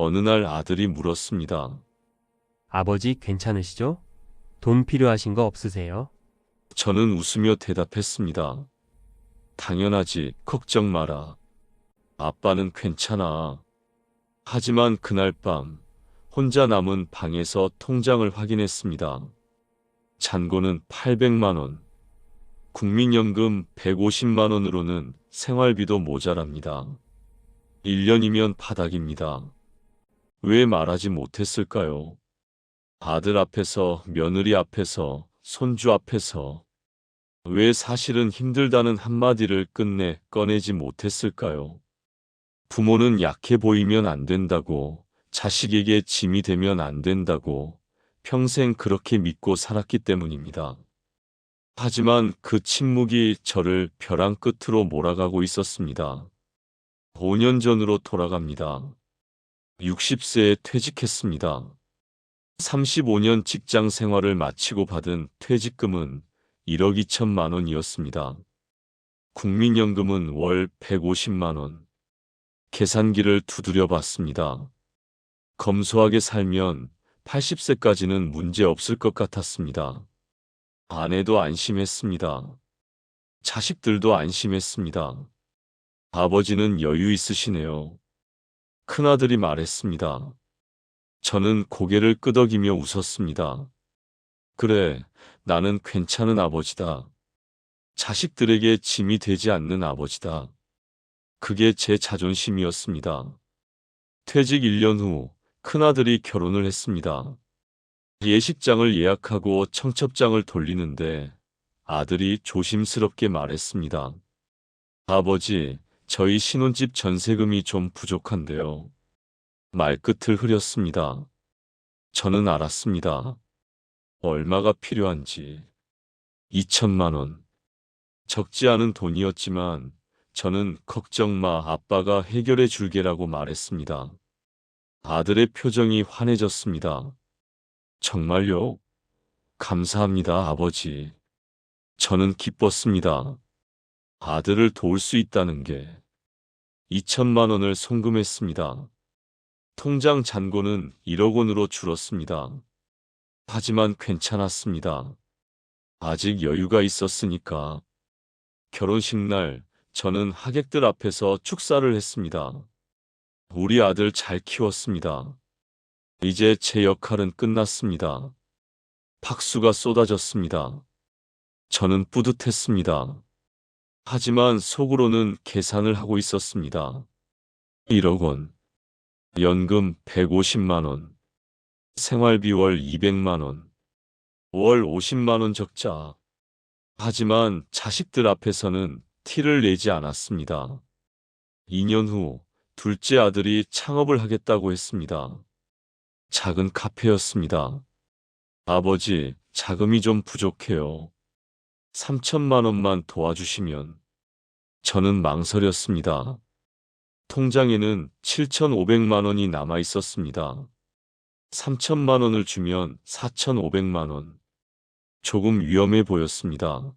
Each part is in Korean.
어느 날 아들이 물었습니다. 아버지 괜찮으시죠? 돈 필요하신 거 없으세요? 저는 웃으며 대답했습니다. 당연하지, 걱정 마라. 아빠는 괜찮아. 하지만 그날 밤, 혼자 남은 방에서 통장을 확인했습니다. 잔고는 800만 원, 국민연금 150만 원으로는 생활비도 모자랍니다. 1년이면 바닥입니다. 왜 말하지 못했을까요? 아들 앞에서, 며느리 앞에서, 손주 앞에서 왜 사실은 힘들다는 한마디를 끝내 꺼내지 못했을까요? 부모는 약해 보이면 안 된다고, 자식에게 짐이 되면 안 된다고 평생 그렇게 믿고 살았기 때문입니다. 하지만 그 침묵이 저를 벼랑 끝으로 몰아가고 있었습니다. 5년 전으로 돌아갑니다. 60세에 퇴직했습니다. 35년 직장 생활을 마치고 받은 퇴직금은 1억 2천만 원이었습니다. 국민연금은 월 150만 원. 계산기를 두드려 봤습니다. 검소하게 살면 80세까지는 문제 없을 것 같았습니다. 아내도 안심했습니다. 자식들도 안심했습니다. 아버지는 여유 있으시네요. 큰아들이 말했습니다. 저는 고개를 끄덕이며 웃었습니다. 그래, 나는 괜찮은 아버지다. 자식들에게 짐이 되지 않는 아버지다. 그게 제 자존심이었습니다. 퇴직 1년 후 큰아들이 결혼을 했습니다. 예식장을 예약하고 청첩장을 돌리는데 아들이 조심스럽게 말했습니다. 아버지, 저희 신혼집 전세금이 좀 부족한데요. 말끝을 흐렸습니다. 저는 알았습니다. 얼마가 필요한지. 2천만 원. 적지 않은 돈이었지만 저는 걱정 마, 아빠가 해결해 줄게라고 말했습니다. 아들의 표정이 환해졌습니다. 정말요? 감사합니다, 아버지. 저는 기뻤습니다. 아들을 도울 수 있다는 게. 2천만 원을 송금했습니다. 통장 잔고는 1억 원으로 줄었습니다. 하지만 괜찮았습니다. 아직 여유가 있었으니까. 결혼식 날 저는 하객들 앞에서 축사를 했습니다. 우리 아들 잘 키웠습니다. 이제 제 역할은 끝났습니다. 박수가 쏟아졌습니다. 저는 뿌듯했습니다. 하지만 속으로는 계산을 하고 있었습니다. 1억 원, 연금 150만 원, 생활비 월 200만 원, 월 50만 원 적자. 하지만 자식들 앞에서는 티를 내지 않았습니다. 2년 후 둘째 아들이 창업을 하겠다고 했습니다. 작은 카페였습니다. 아버지, 자금이 좀 부족해요. 3천만 원만 도와주시면. 저는 망설였습니다. 통장에는 7,500만 원이 남아 있었습니다. 3천만 원을 주면 4,500만 원. 조금 위험해 보였습니다.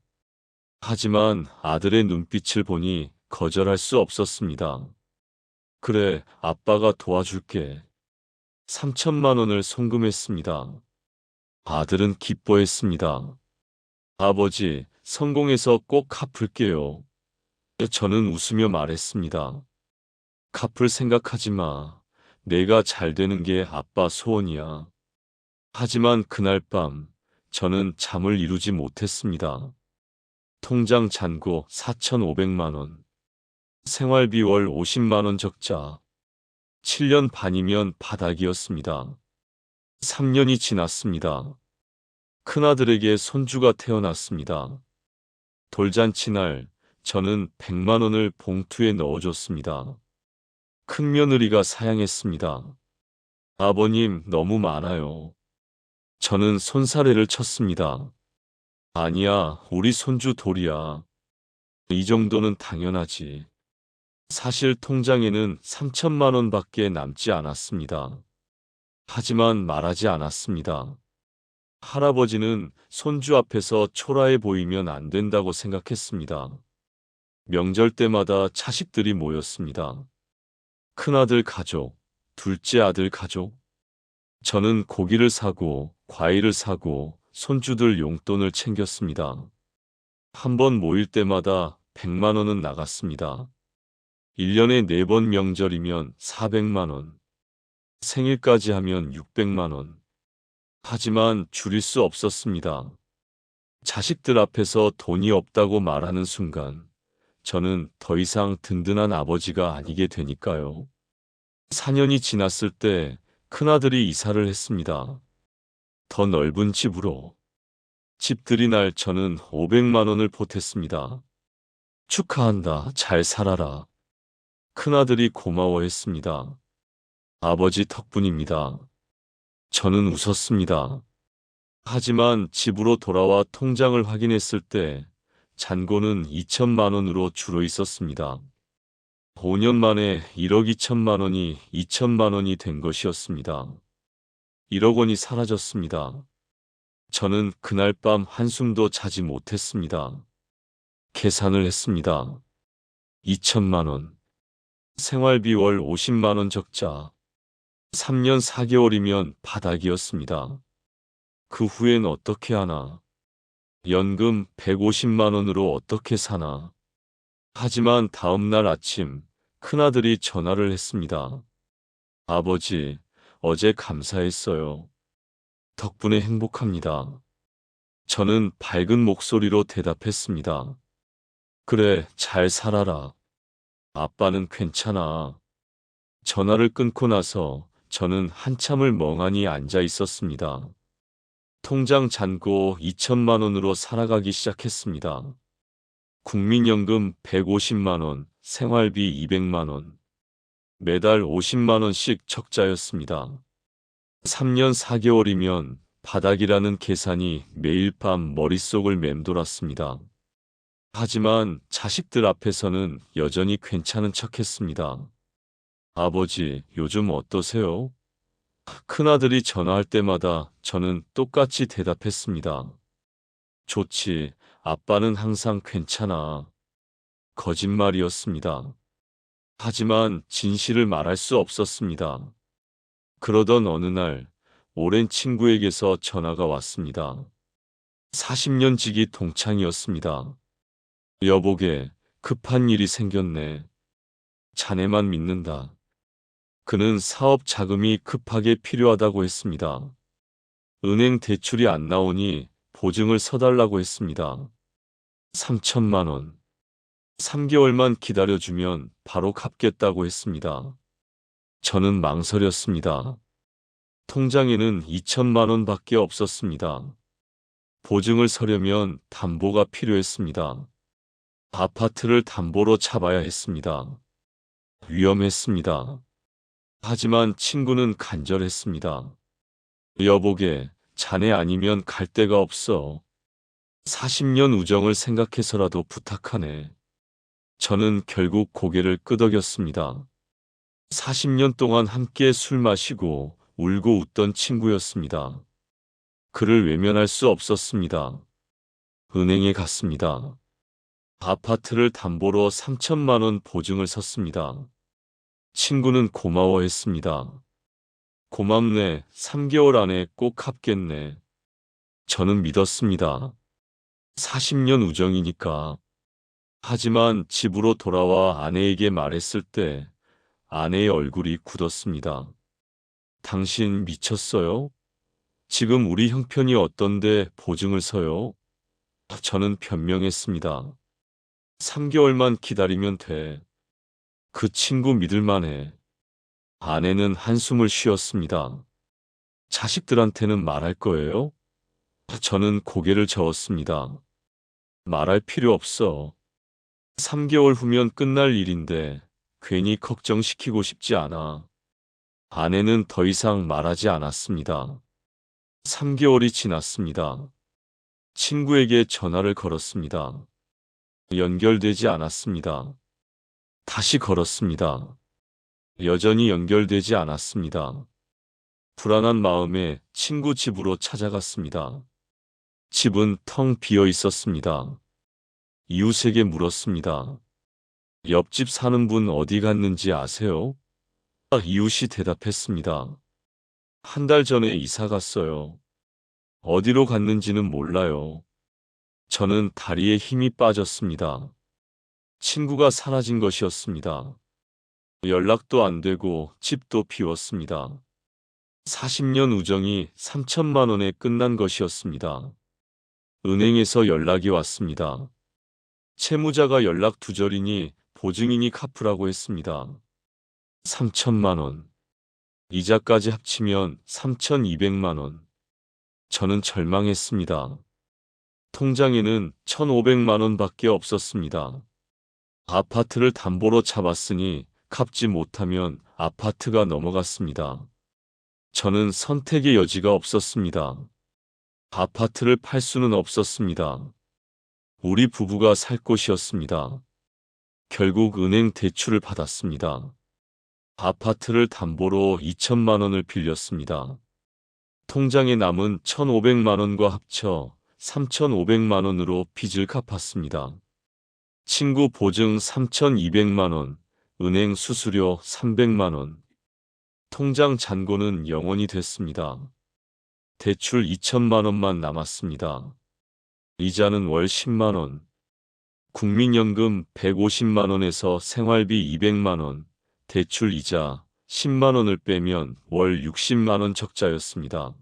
하지만 아들의 눈빛을 보니 거절할 수 없었습니다. 그래, 아빠가 도와줄게. 3천만 원을 송금했습니다. 아들은 기뻐했습니다. 아버지, 성공해서 꼭 갚을게요. 저는 웃으며 말했습니다. 갚을 생각하지 마. 내가 잘 되는 게 아빠 소원이야. 하지만 그날 밤, 저는 잠을 이루지 못했습니다. 통장 잔고 4,500만 원. 생활비 월 50만 원 적자. 7년 반이면 바닥이었습니다. 3년이 지났습니다. 큰아들에게 손주가 태어났습니다. 돌잔치 날 저는 100만 원을 봉투에 넣어줬습니다. 큰며느리가 사양했습니다. 아버님, 너무 많아요. 저는 손사래를 쳤습니다. 아니야, 우리 손주 돌이야. 이 정도는 당연하지. 사실 통장에는 3천만 원밖에 남지 않았습니다. 하지만 말하지 않았습니다. 할아버지는 손주 앞에서 초라해 보이면 안 된다고 생각했습니다. 명절 때마다 자식들이 모였습니다. 큰아들 가족, 둘째 아들 가족. 저는 고기를 사고 과일을 사고 손주들 용돈을 챙겼습니다. 한 번 모일 때마다 100만 원은 나갔습니다. 1년에 4번 명절이면 400만 원. 생일까지 하면 600만 원. 하지만 줄일 수 없었습니다. 자식들 앞에서 돈이 없다고 말하는 순간 저는 더 이상 든든한 아버지가 아니게 되니까요. 4년이 지났을 때 큰아들이 이사를 했습니다. 더 넓은 집으로. 집들이 날 저는 500만 원을 보탰습니다. 축하한다. 잘 살아라. 큰아들이 고마워했습니다. 아버지 덕분입니다. 저는 웃었습니다. 하지만 집으로 돌아와 통장을 확인했을 때 잔고는 2천만 원으로 줄어 있었습니다. 5년 만에 1억 2천만 원이 2천만 원이 된 것이었습니다. 1억 원이 사라졌습니다. 저는 그날 밤 한숨도 자지 못했습니다. 계산을 했습니다. 2천만 원. 생활비 월 50만 원 적자. 3년 4개월이면 바닥이었습니다. 그 후엔 어떻게 하나. 연금 150만 원으로 어떻게 사나. 하지만 다음 날 아침 큰아들이 전화를 했습니다. 아버지, 어제 감사했어요. 덕분에 행복합니다. 저는 밝은 목소리로 대답했습니다. 그래, 잘 살아라. 아빠는 괜찮아. 전화를 끊고 나서 저는 한참을 멍하니 앉아 있었습니다. 통장 잔고 2천만 원으로 살아가기 시작했습니다. 국민연금 150만 원, 생활비 200만 원. 매달 50만 원씩 적자였습니다. 3년 4개월이면 바닥이라는 계산이 매일 밤 머릿속을 맴돌았습니다. 하지만 자식들 앞에서는 여전히 괜찮은 척했습니다. 아버지, 요즘 어떠세요? 큰아들이 전화할 때마다 저는 똑같이 대답했습니다. 좋지, 아빠는 항상 괜찮아. 거짓말이었습니다. 하지만 진실을 말할 수 없었습니다. 그러던 어느 날, 오랜 친구에게서 전화가 왔습니다. 40년 지기 동창이었습니다. 여보게, 급한 일이 생겼네. 자네만 믿는다. 그는 사업 자금이 급하게 필요하다고 했습니다. 은행 대출이 안 나오니 보증을 서달라고 했습니다. 3천만 원. 3개월만 기다려주면 바로 갚겠다고 했습니다. 저는 망설였습니다. 통장에는 2천만 원밖에 없었습니다. 보증을 서려면 담보가 필요했습니다. 아파트를 담보로 잡아야 했습니다. 위험했습니다. 하지만 친구는 간절했습니다. 여보게, 자네 아니면 갈 데가 없어. 40년 우정을 생각해서라도 부탁하네. 저는 결국 고개를 끄덕였습니다. 40년 동안 함께 술 마시고 울고 웃던 친구였습니다. 그를 외면할 수 없었습니다. 은행에 갔습니다. 아파트를 담보로 3천만 원 보증을 섰습니다. 친구는 고마워했습니다. 고맙네, 3개월 안에 꼭 갚겠네. 저는 믿었습니다. 40년 우정이니까. 하지만 집으로 돌아와 아내에게 말했을 때 아내의 얼굴이 굳었습니다. 당신 미쳤어요? 지금 우리 형편이 어떤데 보증을 서요? 저는 변명했습니다. 3개월만 기다리면 돼. 그 친구 믿을만해. 아내는 한숨을 쉬었습니다. 자식들한테는 말할 거예요? 저는 고개를 저었습니다. 말할 필요 없어. 3개월 후면 끝날 일인데 괜히 걱정시키고 싶지 않아. 아내는 더 이상 말하지 않았습니다. 3개월이 지났습니다. 친구에게 전화를 걸었습니다. 연결되지 않았습니다. 다시 걸었습니다. 여전히 연결되지 않았습니다. 불안한 마음에 친구 집으로 찾아갔습니다. 집은 텅 비어 있었습니다. 이웃에게 물었습니다. 옆집 사는 분 어디 갔는지 아세요? 이웃이 대답했습니다. 한 달 전에 이사 갔어요. 어디로 갔는지는 몰라요. 저는 다리에 힘이 빠졌습니다. 친구가 사라진 것이었습니다. 연락도 안 되고 집도 비웠습니다. 40년 우정이 3천만 원에 끝난 것이었습니다. 은행에서 연락이 왔습니다. 채무자가 연락 두절이니 보증인이 갚으라고 했습니다. 3천만 원. 이자까지 합치면 3,200만 원. 저는 절망했습니다. 통장에는 1,500만 원밖에 없었습니다. 아파트를 담보로 잡았으니 갚지 못하면 아파트가 넘어갔습니다. 저는 선택의 여지가 없었습니다. 아파트를 팔 수는 없었습니다. 우리 부부가 살 곳이었습니다. 결국 은행 대출을 받았습니다. 아파트를 담보로 2천만 원을 빌렸습니다. 통장에 남은 1,500만 원과 합쳐 3,500만 원으로 빚을 갚았습니다. 친구 보증 3,200만 원, 은행 수수료 300만 원. 통장 잔고는 0원이 됐습니다. 대출 2천만 원만 남았습니다. 이자는 월 10만 원. 국민연금 150만 원에서 생활비 200만 원, 대출 이자 10만 원을 빼면 월 60만 원 적자였습니다.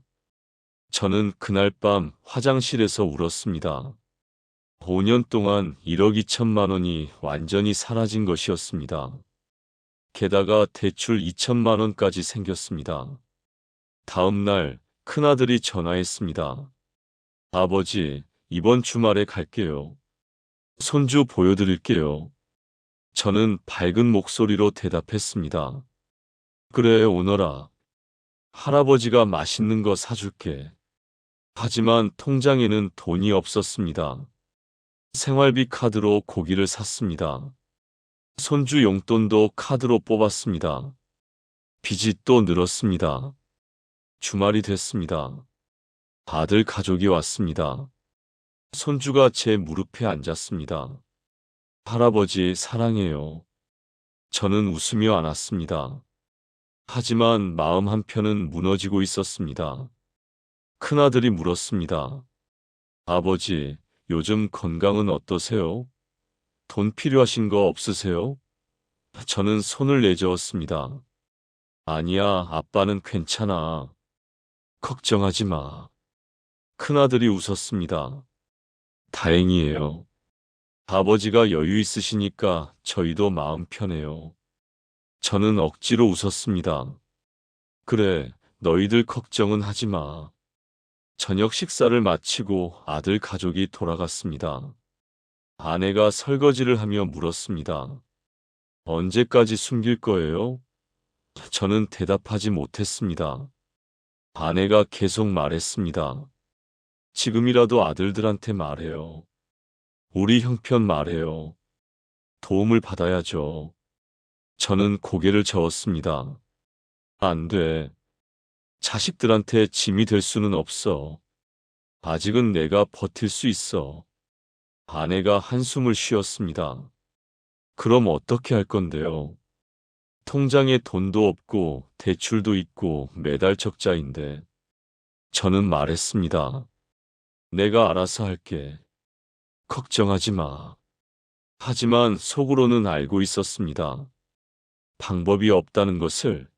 저는 그날 밤 화장실에서 울었습니다. 5년 동안 1억 2천만 원이 완전히 사라진 것이었습니다. 게다가 대출 2천만 원까지 생겼습니다. 다음 날 큰아들이 전화했습니다. 아버지, 이번 주말에 갈게요. 손주 보여드릴게요. 저는 밝은 목소리로 대답했습니다. 그래, 오너라. 할아버지가 맛있는 거 사줄게. 하지만 통장에는 돈이 없었습니다. 생활비 카드로 고기를 샀습니다. 손주 용돈도 카드로 뽑았습니다. 빚이 또 늘었습니다. 주말이 됐습니다. 아들 가족이 왔습니다. 손주가 제 무릎에 앉았습니다. 할아버지 사랑해요. 저는 웃으며 안았습니다. 하지만 마음 한편은 무너지고 있었습니다. 큰아들이 물었습니다. 아버지, 요즘 건강은 어떠세요? 돈 필요하신 거 없으세요? 저는 손을 내저었습니다. 아니야, 아빠는 괜찮아. 걱정하지 마. 큰아들이 웃었습니다. 다행이에요. 아버지가 여유 있으시니까 저희도 마음 편해요. 저는 억지로 웃었습니다. 그래, 너희들 걱정은 하지 마. 저녁 식사를 마치고 아들 가족이 돌아갔습니다. 아내가 설거지를 하며 물었습니다. 언제까지 숨길 거예요? 저는 대답하지 못했습니다. 아내가 계속 말했습니다. 지금이라도 아들들한테 말해요. 우리 형편 말해요. 도움을 받아야죠. 저는 고개를 저었습니다. 안 돼. 자식들한테 짐이 될 수는 없어. 아직은 내가 버틸 수 있어. 아내가 한숨을 쉬었습니다. 그럼 어떻게 할 건데요? 통장에 돈도 없고 대출도 있고 매달 적자인데. 저는 말했습니다. 내가 알아서 할게. 걱정하지 마. 하지만 속으로는 알고 있었습니다. 방법이 없다는 것을.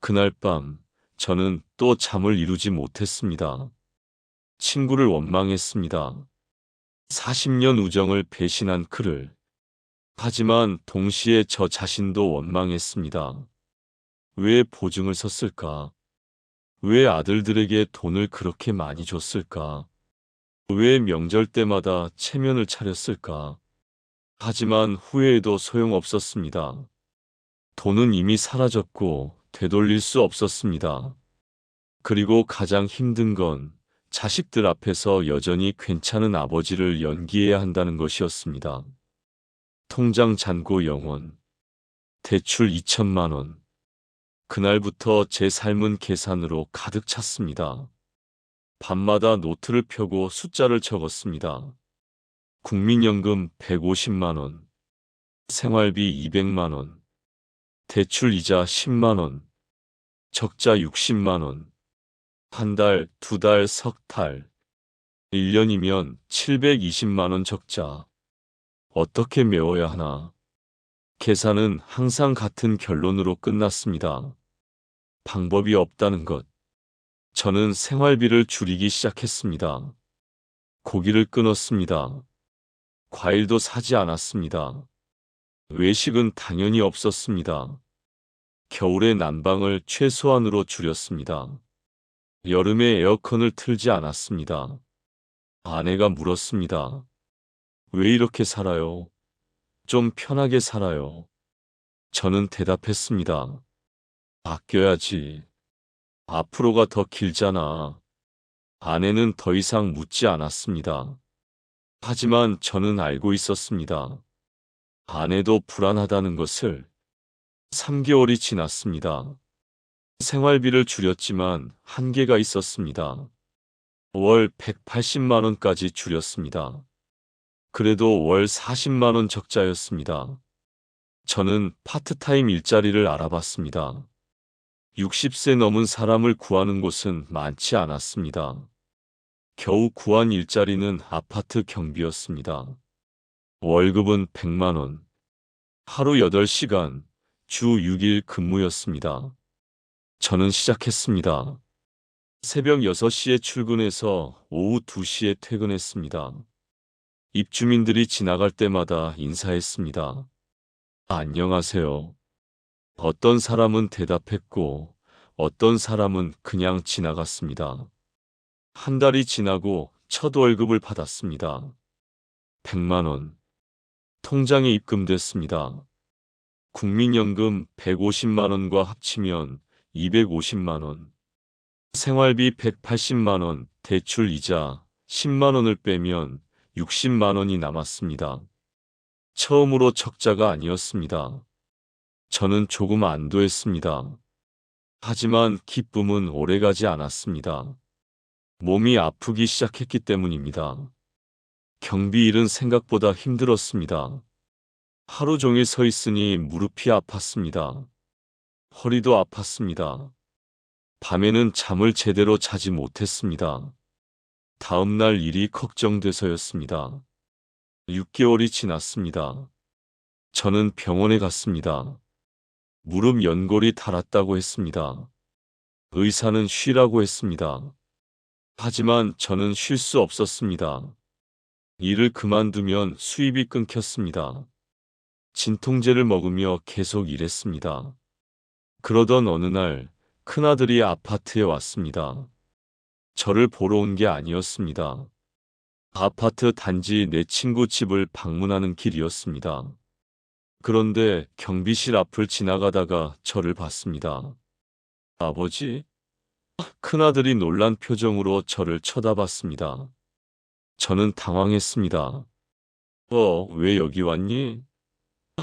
그날 밤 저는 또 잠을 이루지 못했습니다. 친구를 원망했습니다. 40년 우정을 배신한 그를. 하지만 동시에 저 자신도 원망했습니다. 왜 보증을 섰을까? 왜 아들들에게 돈을 그렇게 많이 줬을까? 왜 명절 때마다 체면을 차렸을까? 하지만 후회해도 소용없었습니다. 돈은 이미 사라졌고 되돌릴 수 없었습니다. 그리고 가장 힘든 건 자식들 앞에서 여전히 괜찮은 아버지를 연기해야 한다는 것이었습니다. 통장 잔고 0원, 대출 2천만 원. 그날부터 제 삶은 계산으로 가득 찼습니다. 밤마다 노트를 펴고 숫자를 적었습니다. 국민연금 150만 원, 생활비 200만 원, 대출 이자 10만 원, 적자 60만 원, 한 달, 두 달, 석 달, 1년이면 720만 원 적자. 어떻게 메워야 하나? 계산은 항상 같은 결론으로 끝났습니다. 방법이 없다는 것. 저는 생활비를 줄이기 시작했습니다. 고기를 끊었습니다. 과일도 사지 않았습니다. 외식은 당연히 없었습니다. 겨울에 난방을 최소한으로 줄였습니다. 여름에 에어컨을 틀지 않았습니다. 아내가 물었습니다. 왜 이렇게 살아요? 좀 편하게 살아요. 저는 대답했습니다. 아껴야지. 앞으로가 더 길잖아. 아내는 더 이상 묻지 않았습니다. 하지만 저는 알고 있었습니다. 아내도 불안하다는 것을. 3개월이 지났습니다. 생활비를 줄였지만 한계가 있었습니다. 월 180만 원까지 줄였습니다. 그래도 월 40만 원 적자였습니다. 저는 파트타임 일자리를 알아봤습니다. 60세 넘은 사람을 구하는 곳은 많지 않았습니다. 겨우 구한 일자리는 아파트 경비였습니다. 월급은 100만 원. 하루 8시간, 주 6일 근무였습니다. 저는 시작했습니다. 새벽 6시에 출근해서 오후 2시에 퇴근했습니다. 입주민들이 지나갈 때마다 인사했습니다. 안녕하세요. 어떤 사람은 대답했고, 어떤 사람은 그냥 지나갔습니다. 한 달이 지나고 첫 월급을 받았습니다. 100만 원. 통장에 입금됐습니다. 국민연금 150만 원과 합치면 250만 원. 생활비 180만 원, 대출 이자 10만 원을 빼면 60만 원이 남았습니다. 처음으로 적자가 아니었습니다. 저는 조금 안도했습니다. 하지만 기쁨은 오래가지 않았습니다. 몸이 아프기 시작했기 때문입니다. 경비 일은 생각보다 힘들었습니다. 하루 종일 서 있으니 무릎이 아팠습니다. 허리도 아팠습니다. 밤에는 잠을 제대로 자지 못했습니다. 다음 날 일이 걱정돼서였습니다. 6개월이 지났습니다. 저는 병원에 갔습니다. 무릎 연골이 닳았다고 했습니다. 의사는 쉬라고 했습니다. 하지만 저는 쉴 수 없었습니다. 일을 그만두면 수입이 끊겼습니다. 진통제를 먹으며 계속 일했습니다. 그러던 어느 날 큰아들이 아파트에 왔습니다. 저를 보러 온 게 아니었습니다. 아파트 단지 내 친구 집을 방문하는 길이었습니다. 그런데 경비실 앞을 지나가다가 저를 봤습니다. 아버지? 큰아들이 놀란 표정으로 저를 쳐다봤습니다. 저는 당황했습니다. 왜 여기 왔니?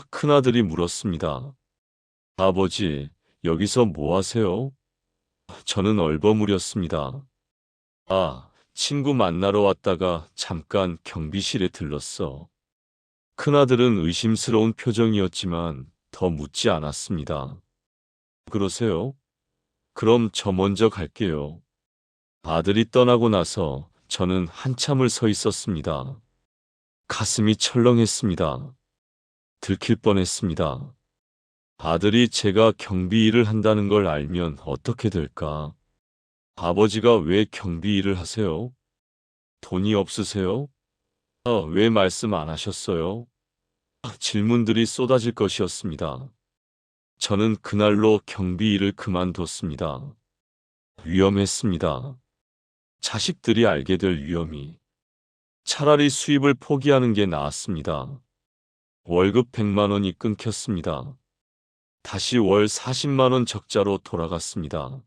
큰아들이 물었습니다. 아버지, 여기서 뭐 하세요? 저는 얼버무렸습니다. 친구 만나러 왔다가 잠깐 경비실에 들렀어. 큰아들은 의심스러운 표정이었지만 더 묻지 않았습니다. 그러세요? 그럼 저 먼저 갈게요. 아들이 떠나고 나서 저는 한참을 서 있었습니다. 가슴이 철렁했습니다. 들킬 뻔했습니다. 아들이 제가 경비 일을 한다는 걸 알면 어떻게 될까? 아버지가 왜 경비 일을 하세요? 돈이 없으세요? 왜 말씀 안 하셨어요? 질문들이 쏟아질 것이었습니다. 저는 그날로 경비 일을 그만뒀습니다. 위험했습니다. 자식들이 알게 될 위험이. 차라리 수입을 포기하는 게 나았습니다. 월급 100만 원이 끊겼습니다. 다시 월 40만 원 적자로 돌아갔습니다.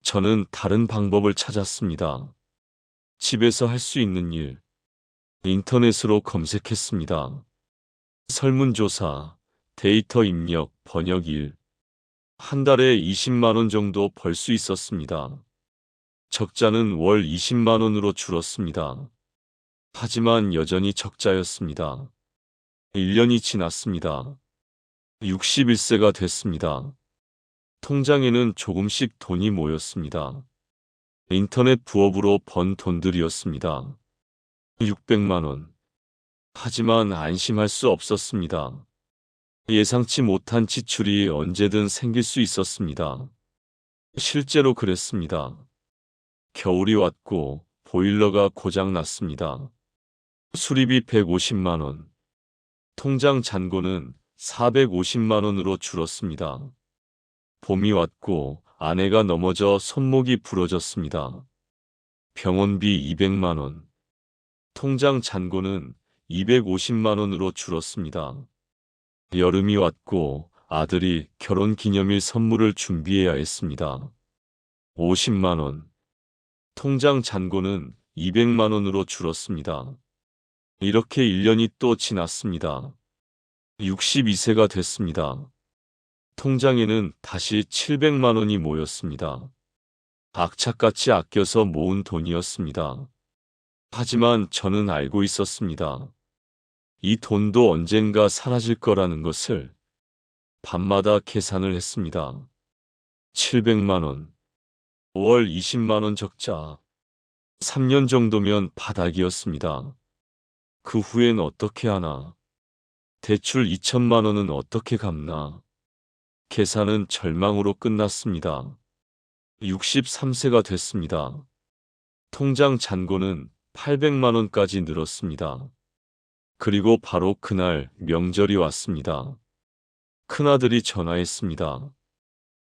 저는 다른 방법을 찾았습니다. 집에서 할 수 있는 일. 인터넷으로 검색했습니다. 설문조사, 데이터 입력, 번역 일. 한 달에 20만 원 정도 벌 수 있었습니다. 적자는 월 20만 원으로 줄었습니다. 하지만 여전히 적자였습니다. 1년이 지났습니다. 61세가 됐습니다. 통장에는 조금씩 돈이 모였습니다. 인터넷 부업으로 번 돈들이었습니다. 600만 원. 하지만 안심할 수 없었습니다. 예상치 못한 지출이 언제든 생길 수 있었습니다. 실제로 그랬습니다. 겨울이 왔고 보일러가 고장 났습니다. 수리비 150만 원. 통장 잔고는 450만 원으로 줄었습니다. 봄이 왔고 아내가 넘어져 손목이 부러졌습니다. 병원비 200만 원. 통장 잔고는 250만 원으로 줄었습니다. 여름이 왔고 아들이 결혼기념일 선물을 준비해야 했습니다. 50만 원. 통장 잔고는 200만 원으로 줄었습니다. 이렇게 1년이 또 지났습니다. 62세가 됐습니다. 통장에는 다시 700만 원이 모였습니다. 악착같이 아껴서 모은 돈이었습니다. 하지만 저는 알고 있었습니다. 이 돈도 언젠가 사라질 거라는 것을. 밤마다 계산을 했습니다. 700만 원. 5월 20만 원 적자. 3년 정도면 바닥이었습니다. 그 후엔 어떻게 하나? 대출 2천만 원은 어떻게 갚나? 계산은 절망으로 끝났습니다. 63세가 됐습니다. 통장 잔고는 800만 원까지 늘었습니다. 그리고 바로 그날 명절이 왔습니다. 큰아들이 전화했습니다.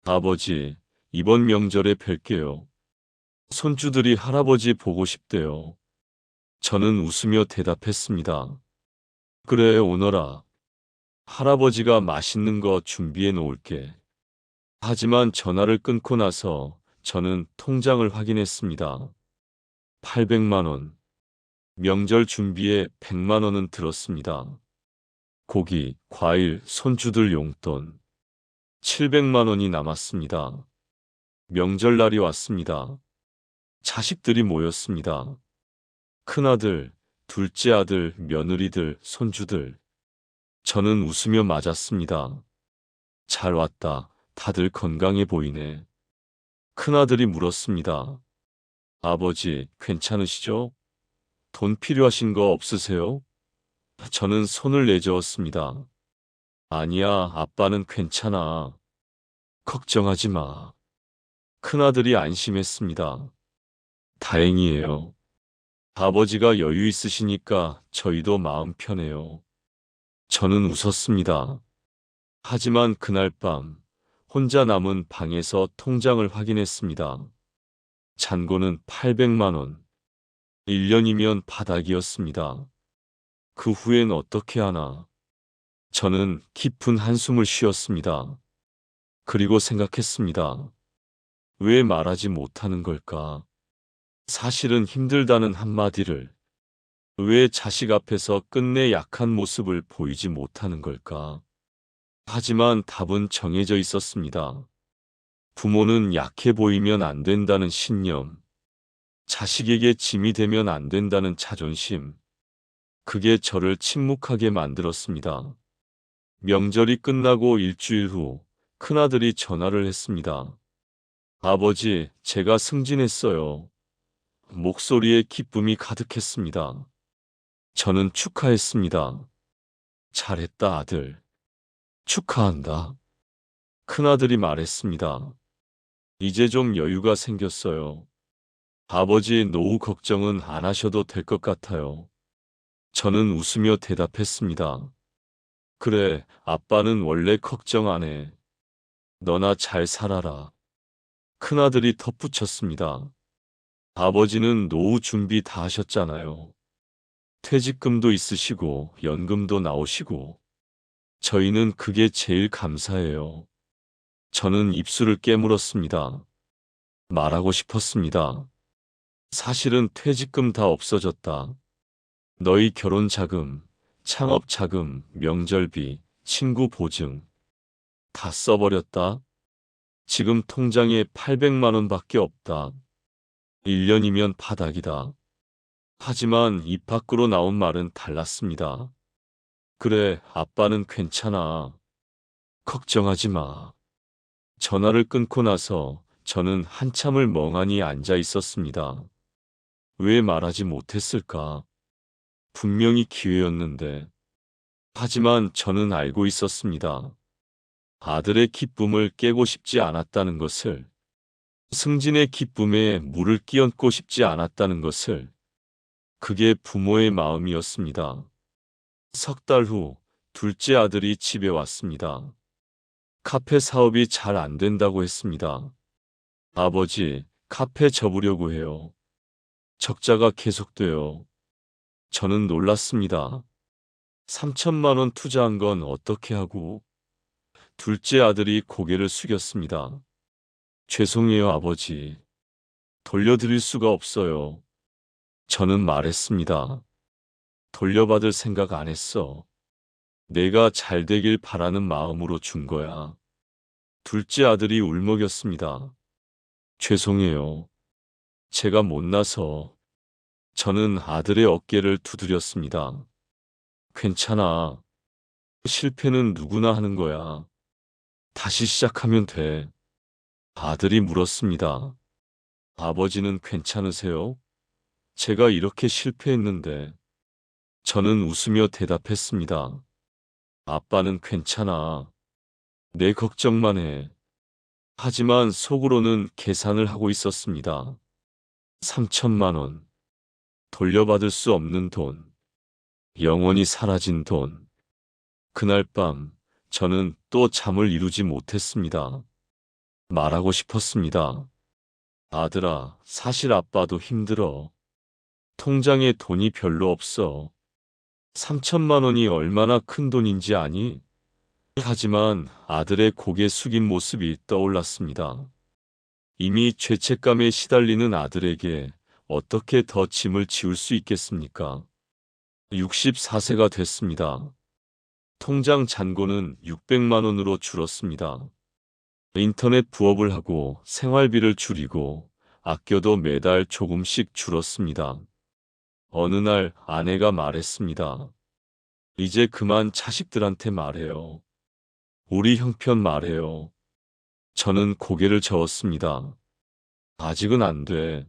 아버지, 이번 명절에 뵐게요. 손주들이 할아버지 보고 싶대요. 저는 웃으며 대답했습니다. 그래, 오너라. 할아버지가 맛있는 거 준비해 놓을게. 하지만 전화를 끊고 나서 저는 통장을 확인했습니다. 800만 원. 명절 준비에 100만 원은 들었습니다. 고기, 과일, 손주들 용돈. 700만 원이 남았습니다. 명절날이 왔습니다. 자식들이 모였습니다. 큰아들, 둘째 아들, 며느리들, 손주들. 저는 웃으며 맞았습니다. 잘 왔다. 다들 건강해 보이네. 큰아들이 물었습니다. 아버지, 괜찮으시죠? 돈 필요하신 거 없으세요? 저는 손을 내저었습니다. 아니야, 아빠는 괜찮아. 걱정하지 마. 큰아들이 안심했습니다. 다행이에요. 아버지가 여유 있으시니까 저희도 마음 편해요. 저는 웃었습니다. 하지만 그날 밤 혼자 남은 방에서 통장을 확인했습니다. 잔고는 800만 원. 1년이면 바닥이었습니다. 그 후엔 어떻게 하나? 저는 깊은 한숨을 쉬었습니다. 그리고 생각했습니다. 왜 말하지 못하는 걸까? 사실은 힘들다는 한마디를. 왜 자식 앞에서 끝내 약한 모습을 보이지 못하는 걸까? 하지만 답은 정해져 있었습니다. 부모는 약해 보이면 안 된다는 신념. 자식에게 짐이 되면 안 된다는 자존심. 그게 저를 침묵하게 만들었습니다. 명절이 끝나고 일주일 후 큰아들이 전화를 했습니다. 아버지, 제가 승진했어요. 목소리에 기쁨이 가득했습니다. 저는 축하했습니다. 잘했다, 아들. 축하한다. 큰아들이 말했습니다. 이제 좀 여유가 생겼어요. 아버지 노후 걱정은 안 하셔도 될 것 같아요. 저는 웃으며 대답했습니다. 그래, 아빠는 원래 걱정 안 해. 너나 잘 살아라. 큰아들이 덧붙였습니다. 아버지는 노후 준비 다 하셨잖아요. 퇴직금도 있으시고 연금도 나오시고. 저희는 그게 제일 감사해요. 저는 입술을 깨물었습니다. 말하고 싶었습니다. 사실은 퇴직금 다 없어졌다. 너희 결혼 자금, 창업 자금, 명절비, 친구 보증 다 써버렸다. 지금 통장에 800만 원밖에 없다. 1년이면 바닥이다. 하지만 입 밖으로 나온 말은 달랐습니다. 그래, 아빠는 괜찮아. 걱정하지 마. 전화를 끊고 나서 저는 한참을 멍하니 앉아 있었습니다. 왜 말하지 못했을까? 분명히 기회였는데. 하지만 저는 알고 있었습니다. 아들의 기쁨을 깨고 싶지 않았다는 것을, 승진의 기쁨에 물을 끼얹고 싶지 않았다는 것을, 그게 부모의 마음이었습니다. 석 달 후, 둘째 아들이 집에 왔습니다. 카페 사업이 잘 안 된다고 했습니다. 아버지, 카페 접으려고 해요. 적자가 계속돼요. 저는 놀랐습니다. 3천만 원 투자한 건 어떻게 하고? 둘째 아들이 고개를 숙였습니다. 죄송해요, 아버지. 돌려드릴 수가 없어요. 저는 말했습니다. 돌려받을 생각 안 했어. 내가 잘 되길 바라는 마음으로 준 거야. 둘째 아들이 울먹였습니다. 죄송해요. 제가 못나서. 저는 아들의 어깨를 두드렸습니다. 괜찮아. 실패는 누구나 하는 거야. 다시 시작하면 돼. 아들이 물었습니다. 아버지는 괜찮으세요? 제가 이렇게 실패했는데. 저는 웃으며 대답했습니다. 아빠는 괜찮아. 내 걱정만 해. 하지만 속으로는 계산을 하고 있었습니다. 3천만 원. 돌려받을 수 없는 돈. 영원히 사라진 돈. 그날 밤, 저는 또 잠을 이루지 못했습니다. 말하고 싶었습니다. 아들아, 사실 아빠도 힘들어. 통장에 돈이 별로 없어. 3천만 원이 얼마나 큰 돈인지 아니? 하지만 아들의 고개 숙인 모습이 떠올랐습니다. 이미 죄책감에 시달리는 아들에게 어떻게 더 짐을 지울 수 있겠습니까? 64세가 됐습니다. 통장 잔고는 600만 원으로 줄었습니다. 인터넷 부업을 하고 생활비를 줄이고 아껴도 매달 조금씩 줄었습니다. 어느 날 아내가 말했습니다. 이제 그만 자식들한테 말해요. 우리 형편 말해요. 저는 고개를 저었습니다. 아직은 안 돼.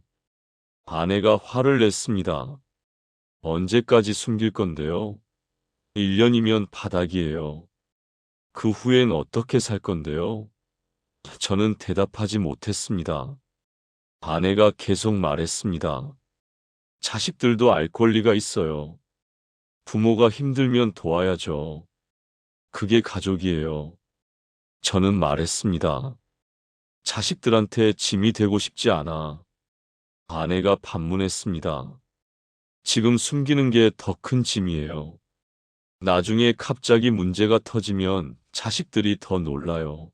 아내가 화를 냈습니다. 언제까지 숨길 건데요? 1년이면 바닥이에요. 그 후엔 어떻게 살 건데요? 저는 대답하지 못했습니다. 아내가 계속 말했습니다. 자식들도 알 권리가 있어요. 부모가 힘들면 도와야죠. 그게 가족이에요. 저는 말했습니다. 자식들한테 짐이 되고 싶지 않아. 아내가 반문했습니다. 지금 숨기는 게 더 큰 짐이에요. 나중에 갑자기 문제가 터지면 자식들이 더 놀라요.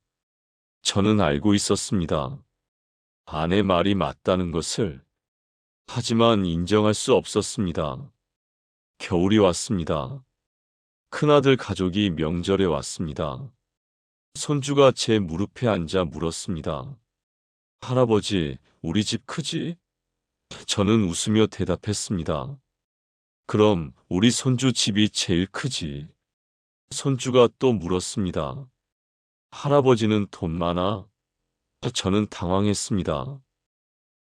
저는 알고 있었습니다. 아내 말이 맞다는 것을. 하지만 인정할 수 없었습니다. 겨울이 왔습니다. 큰아들 가족이 명절에 왔습니다. 손주가 제 무릎에 앉아 물었습니다. 할아버지, 우리 집 크지? 저는 웃으며 대답했습니다. 그럼 우리 손주 집이 제일 크지. 손주가 또 물었습니다. 할아버지는 돈 많아? 저는 당황했습니다.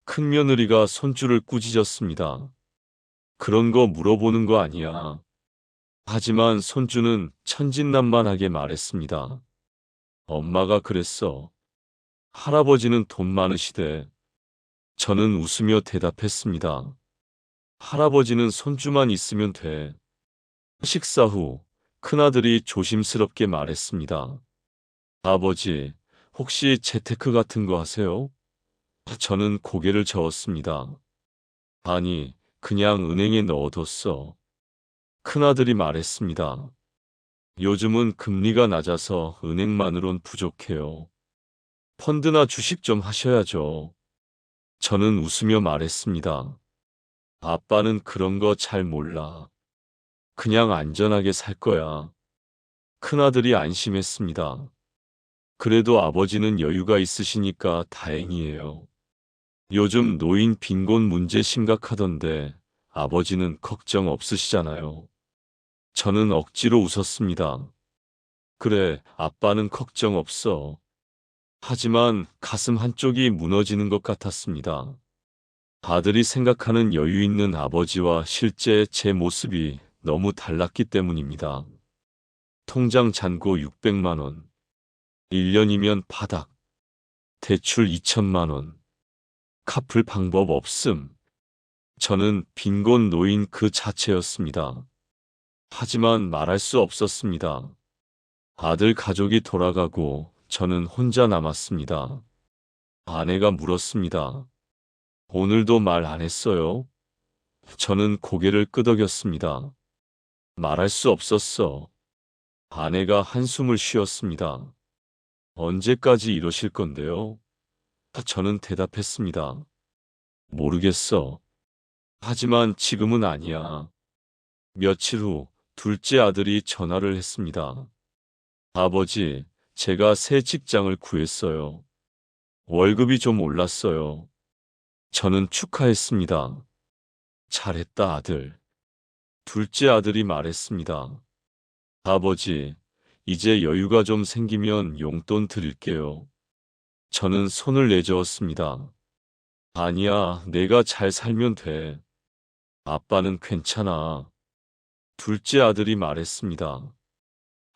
큰며느리가 손주를 꾸짖었습니다. 그런 거 물어보는 거 아니야. 하지만 손주는 천진난만하게 말했습니다. 엄마가 그랬어. 할아버지는 돈 많으시대. 저는 웃으며 대답했습니다. 할아버지는 손주만 있으면 돼. 식사 후 큰아들이 조심스럽게 말했습니다. 아버지, 혹시 재테크 같은 거 하세요? 저는 고개를 저었습니다. 아니, 그냥 은행에 넣어뒀어. 큰아들이 말했습니다. 요즘은 금리가 낮아서 은행만으론 부족해요. 펀드나 주식 좀 하셔야죠. 저는 웃으며 말했습니다. 아빠는 그런 거 잘 몰라. 그냥 안전하게 살 거야. 큰아들이 안심했습니다. 그래도 아버지는 여유가 있으시니까 다행이에요. 요즘 노인 빈곤 문제 심각하던데 아버지는 걱정 없으시잖아요. 저는 억지로 웃었습니다. 그래, 아빠는 걱정 없어. 하지만 가슴 한쪽이 무너지는 것 같았습니다. 아들이 생각하는 여유 있는 아버지와 실제 제 모습이 너무 달랐기 때문입니다. 통장 잔고 600만 원. 1년이면 바닥. 대출 2천만 원. 갚을 방법 없음. 저는 빈곤 노인 그 자체였습니다. 하지만 말할 수 없었습니다. 아들 가족이 돌아가고 저는 혼자 남았습니다. 아내가 물었습니다. 오늘도 말 안 했어요? 저는 고개를 끄덕였습니다. 말할 수 없었어. 아내가 한숨을 쉬었습니다. 언제까지 이러실 건데요? 저는 대답했습니다. 모르겠어. 하지만 지금은 아니야. 며칠 후 둘째 아들이 전화를 했습니다. 아버지, 제가 새 직장을 구했어요. 월급이 좀 올랐어요. 저는 축하했습니다. 잘했다, 아들. 둘째 아들이 말했습니다. 아버지, 이제 여유가 좀 생기면 용돈 드릴게요. 저는 손을 내저었습니다. 아니야, 내가 잘 살면 돼. 아빠는 괜찮아. 둘째 아들이 말했습니다.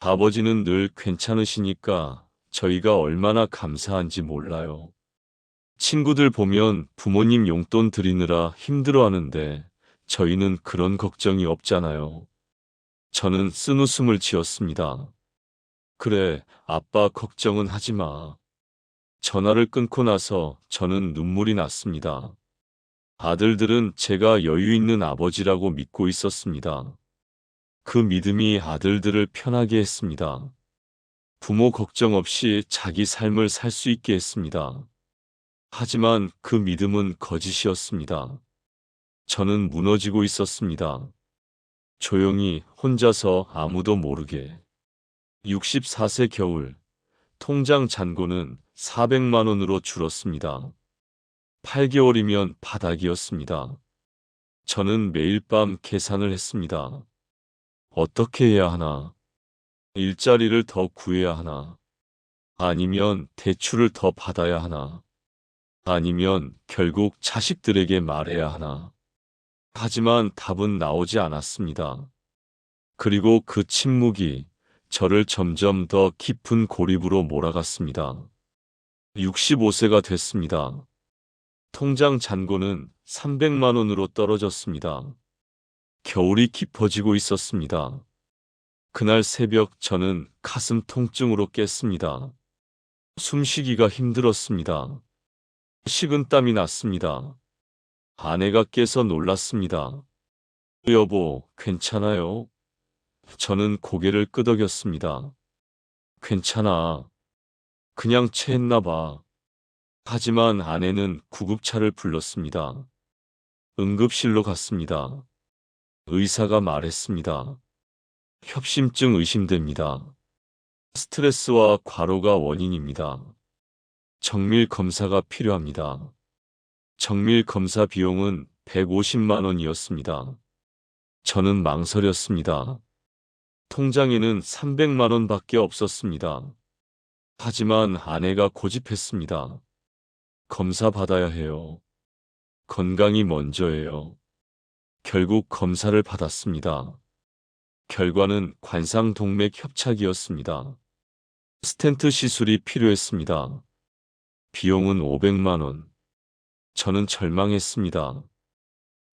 아버지는 늘 괜찮으시니까 저희가 얼마나 감사한지 몰라요. 친구들 보면 부모님 용돈 드리느라 힘들어하는데 저희는 그런 걱정이 없잖아요. 저는 쓴웃음을 지었습니다. 그래, 아빠 걱정은 하지 마. 전화를 끊고 나서 저는 눈물이 났습니다. 아들들은 제가 여유 있는 아버지라고 믿고 있었습니다. 그 믿음이 아들들을 편하게 했습니다. 부모 걱정 없이 자기 삶을 살 수 있게 했습니다. 하지만 그 믿음은 거짓이었습니다. 저는 무너지고 있었습니다. 조용히 혼자서 아무도 모르게. 64세 겨울, 통장 잔고는 400만 원으로 줄었습니다. 8개월이면 바닥이었습니다. 저는 매일 밤 계산을 했습니다. 어떻게 해야 하나? 일자리를 더 구해야 하나? 아니면 대출을 더 받아야 하나? 아니면 결국 자식들에게 말해야 하나? 하지만 답은 나오지 않았습니다. 그리고 그 침묵이 저를 점점 더 깊은 고립으로 몰아갔습니다. 65세가 됐습니다. 통장 잔고는 300만 원으로 떨어졌습니다. 겨울이 깊어지고 있었습니다. 그날 새벽 저는 가슴 통증으로 깼습니다. 숨쉬기가 힘들었습니다. 식은땀이 났습니다. 아내가 깨서 놀랐습니다. 여보, 괜찮아요? 저는 고개를 끄덕였습니다. 괜찮아. 그냥 체했나 봐. 하지만 아내는 구급차를 불렀습니다. 응급실로 갔습니다. 의사가 말했습니다. 협심증 의심됩니다. 스트레스와 과로가 원인입니다. 정밀 검사가 필요합니다. 정밀 검사 비용은 150만 원이었습니다. 저는 망설였습니다. 통장에는 300만 원밖에 없었습니다. 하지만 아내가 고집했습니다. 검사 받아야 해요. 건강이 먼저예요. 결국 검사를 받았습니다. 결과는 관상동맥 협착이었습니다. 스텐트 시술이 필요했습니다. 비용은 500만 원. 저는 절망했습니다.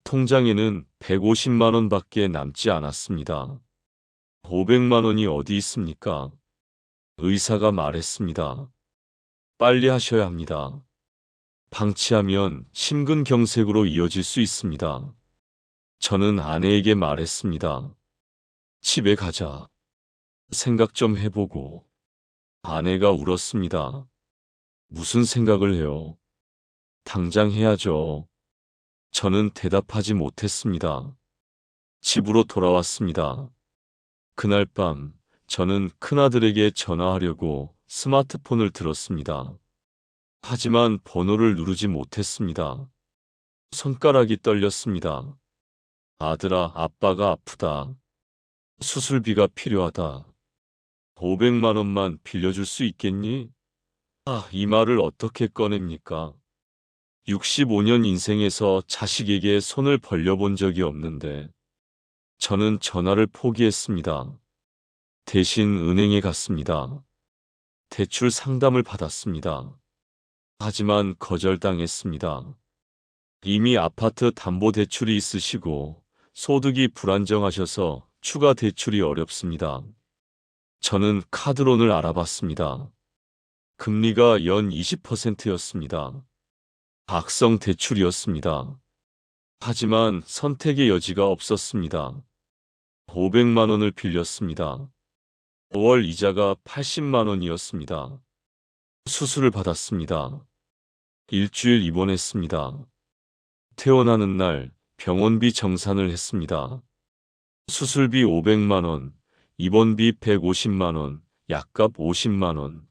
통장에는 150만 원밖에 남지 않았습니다. 500만 원이 어디 있습니까? 의사가 말했습니다. 빨리 하셔야 합니다. 방치하면 심근경색으로 이어질 수 있습니다. 저는 아내에게 말했습니다. 집에 가자. 생각 좀 해보고. 아내가 울었습니다. 무슨 생각을 해요? 당장 해야죠. 저는 대답하지 못했습니다. 집으로 돌아왔습니다. 그날 밤, 저는 큰아들에게 전화하려고 스마트폰을 들었습니다. 하지만 번호를 누르지 못했습니다. 손가락이 떨렸습니다. 아들아, 아빠가 아프다. 수술비가 필요하다. 500만 원만 빌려줄 수 있겠니? 이 말을 어떻게 꺼냅니까? 65년 인생에서 자식에게 손을 벌려본 적이 없는데 저는 전화를 포기했습니다. 대신 은행에 갔습니다. 대출 상담을 받았습니다. 하지만 거절당했습니다. 이미 아파트 담보대출이 있으시고 소득이 불안정하셔서 추가 대출이 어렵습니다. 저는 카드론을 알아봤습니다. 금리가 연 20%였습니다. 악성 대출이었습니다. 하지만 선택의 여지가 없었습니다. 500만 원을 빌렸습니다. 5월 이자가 80만 원이었습니다. 수술을 받았습니다. 일주일 입원했습니다. 퇴원하는 날 병원비 정산을 했습니다. 수술비 500만 원, 입원비 150만 원, 약값 50만 원,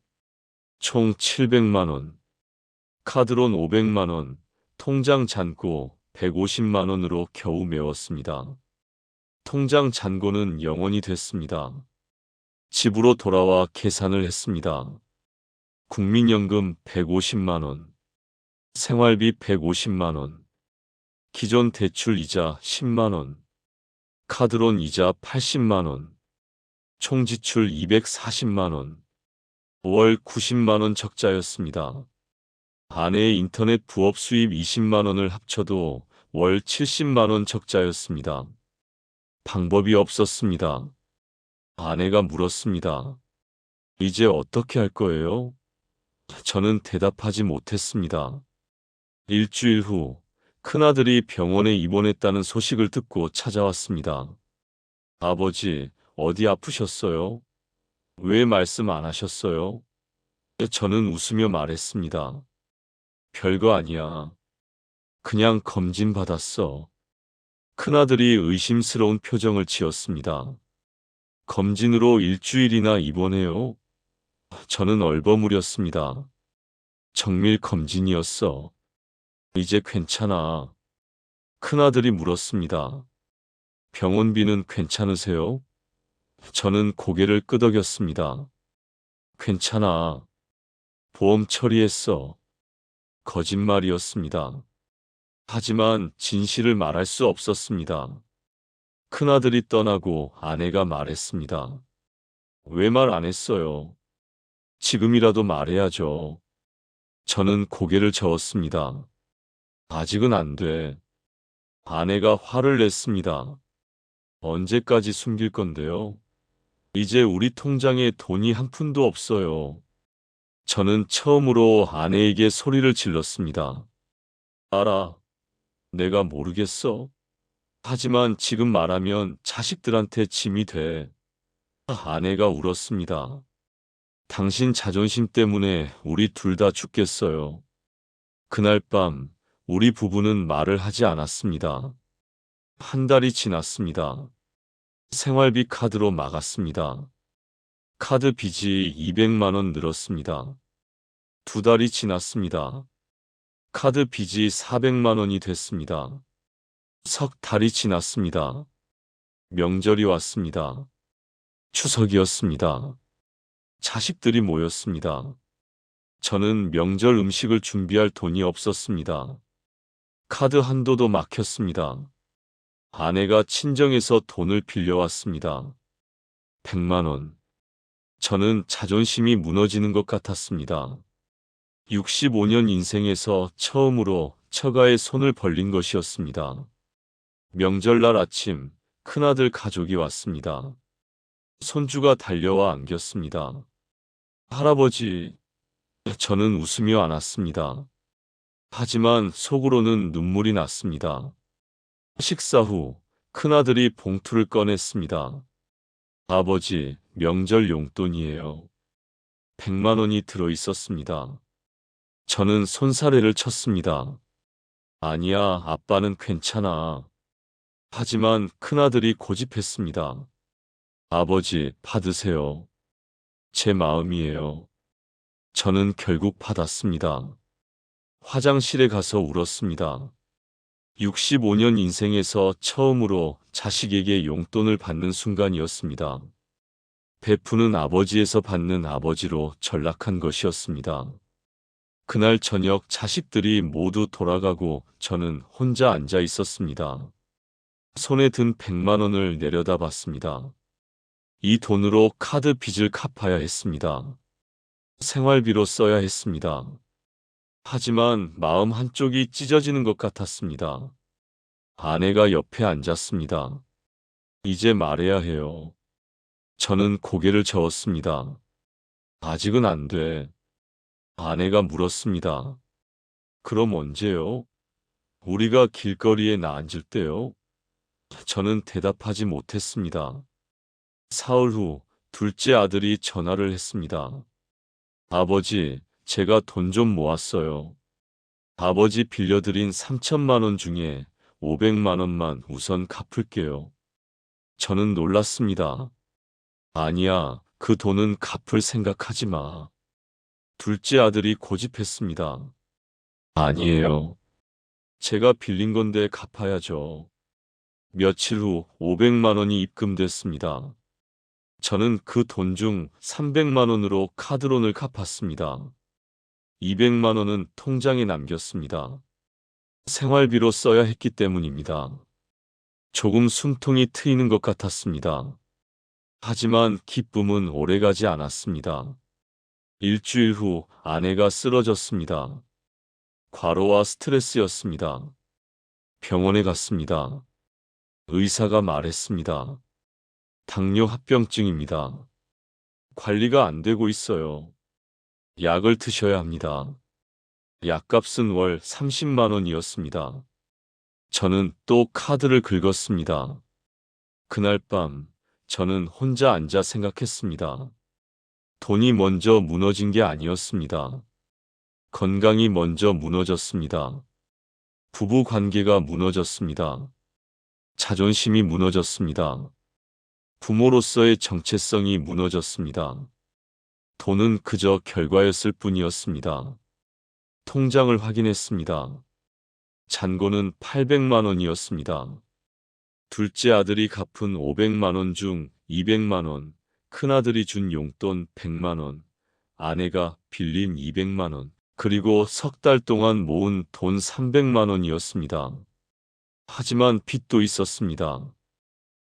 총 700만 원, 카드론 500만 원, 통장 잔고 150만 원으로 겨우 메웠습니다. 통장 잔고는 0원이 됐습니다. 집으로 돌아와 계산을 했습니다. 국민연금 150만 원, 생활비 150만 원, 기존 대출 이자 10만 원, 카드론 이자 80만 원, 총 지출 240만 원, 월 90만 원 적자였습니다. 아내의 인터넷 부업 수입 20만 원을 합쳐도 월 70만 원 적자였습니다. 방법이 없었습니다. 아내가 물었습니다. 이제 어떻게 할 거예요? 저는 대답하지 못했습니다. 일주일 후 큰아들이 병원에 입원했다는 소식을 듣고 찾아왔습니다. 아버지, 어디 아프셨어요? 왜 말씀 안 하셨어요? 저는 웃으며 말했습니다. 별거 아니야. 그냥 검진 받았어. 큰아들이 의심스러운 표정을 지었습니다. 검진으로 일주일이나 입원해요? 저는 얼버무렸습니다. 정밀 검진이었어. 이제 괜찮아. 큰아들이 물었습니다. 병원비는 괜찮으세요? 저는 고개를 끄덕였습니다. 괜찮아. 보험 처리했어. 거짓말이었습니다. 하지만 진실을 말할 수 없었습니다. 큰아들이 떠나고 아내가 말했습니다. 왜 말 안 했어요? 지금이라도 말해야죠. 저는 고개를 저었습니다. 아직은 안 돼. 아내가 화를 냈습니다. 언제까지 숨길 건데요? 이제 우리 통장에 돈이 한 푼도 없어요. 저는 처음으로 아내에게 소리를 질렀습니다. 알아. 내가 모르겠어. 하지만 지금 말하면 자식들한테 짐이 돼. 아내가 울었습니다. 당신 자존심 때문에 우리 둘 다 죽겠어요. 그날 밤 우리 부부는 말을 하지 않았습니다. 한 달이 지났습니다. 생활비 카드로 막았습니다. 카드 빚이 200만 원 늘었습니다. 두 달이 지났습니다. 카드 빚이 400만 원이 됐습니다. 석 달이 지났습니다. 명절이 왔습니다. 추석이었습니다. 자식들이 모였습니다. 저는 명절 음식을 준비할 돈이 없었습니다. 카드 한도도 막혔습니다. 아내가 친정에서 돈을 빌려왔습니다. 100만 원. 저는 자존심이 무너지는 것 같았습니다. 65년 인생에서 처음으로 처가에 손을 벌린 것이었습니다. 명절날 아침 큰아들 가족이 왔습니다. 손주가 달려와 안겼습니다. 할아버지, 저는 웃으며 안았습니다. 하지만 속으로는 눈물이 났습니다. 식사 후 큰아들이 봉투를 꺼냈습니다. 아버지, 명절 용돈이에요. 100만 원이 들어있었습니다. 저는 손사래를 쳤습니다. 아니야, 아빠는 괜찮아. 하지만 큰아들이 고집했습니다. 아버지, 받으세요. 제 마음이에요. 저는 결국 받았습니다. 화장실에 가서 울었습니다. 65년 인생에서 처음으로 자식에게 용돈을 받는 순간이었습니다. 베푸는 아버지에서 받는 아버지로 전락한 것이었습니다. 그날 저녁 자식들이 모두 돌아가고 저는 혼자 앉아 있었습니다. 손에 든 100만 원을 내려다봤습니다. 이 돈으로 카드 빚을 갚아야 했습니다. 생활비로 써야 했습니다. 하지만 마음 한쪽이 찢어지는 것 같았습니다. 아내가 옆에 앉았습니다. 이제 말해야 해요. 저는 고개를 저었습니다. 아직은 안 돼. 아내가 물었습니다. 그럼 언제요? 우리가 길거리에 앉을 때요? 저는 대답하지 못했습니다. 사흘 후 둘째 아들이 전화를 했습니다. 아버지, 제가 돈 좀 모았어요. 아버지 빌려드린 3천만 원 중에 500만 원만 우선 갚을게요. 저는 놀랐습니다. 아니야, 그 돈은 갚을 생각하지 마. 둘째 아들이 고집했습니다. 아니에요. 제가 빌린 건데 갚아야죠. 며칠 후 500만 원이 입금됐습니다. 저는 그 돈 중 300만 원으로 카드론을 갚았습니다. 200만 원은 통장에 남겼습니다. 생활비로 써야 했기 때문입니다. 조금 숨통이 트이는 것 같았습니다. 하지만 기쁨은 오래가지 않았습니다. 일주일 후 아내가 쓰러졌습니다. 과로와 스트레스였습니다. 병원에 갔습니다. 의사가 말했습니다. 당뇨 합병증입니다. 관리가 안 되고 있어요. 약을 드셔야 합니다. 약값은 월 30만 원이었습니다. 저는 또 카드를 긁었습니다. 그날 밤 저는 혼자 앉아 생각했습니다. 돈이 먼저 무너진 게 아니었습니다. 건강이 먼저 무너졌습니다. 부부 관계가 무너졌습니다. 자존심이 무너졌습니다. 부모로서의 정체성이 무너졌습니다. 돈은 그저 결과였을 뿐이었습니다. 통장을 확인했습니다. 잔고는 800만 원이었습니다. 둘째 아들이 갚은 500만 원 중 200만 원, 큰아들이 준 용돈 100만 원, 아내가 빌린 200만 원, 그리고 석 달 동안 모은 돈 300만 원이었습니다. 하지만 빚도 있었습니다.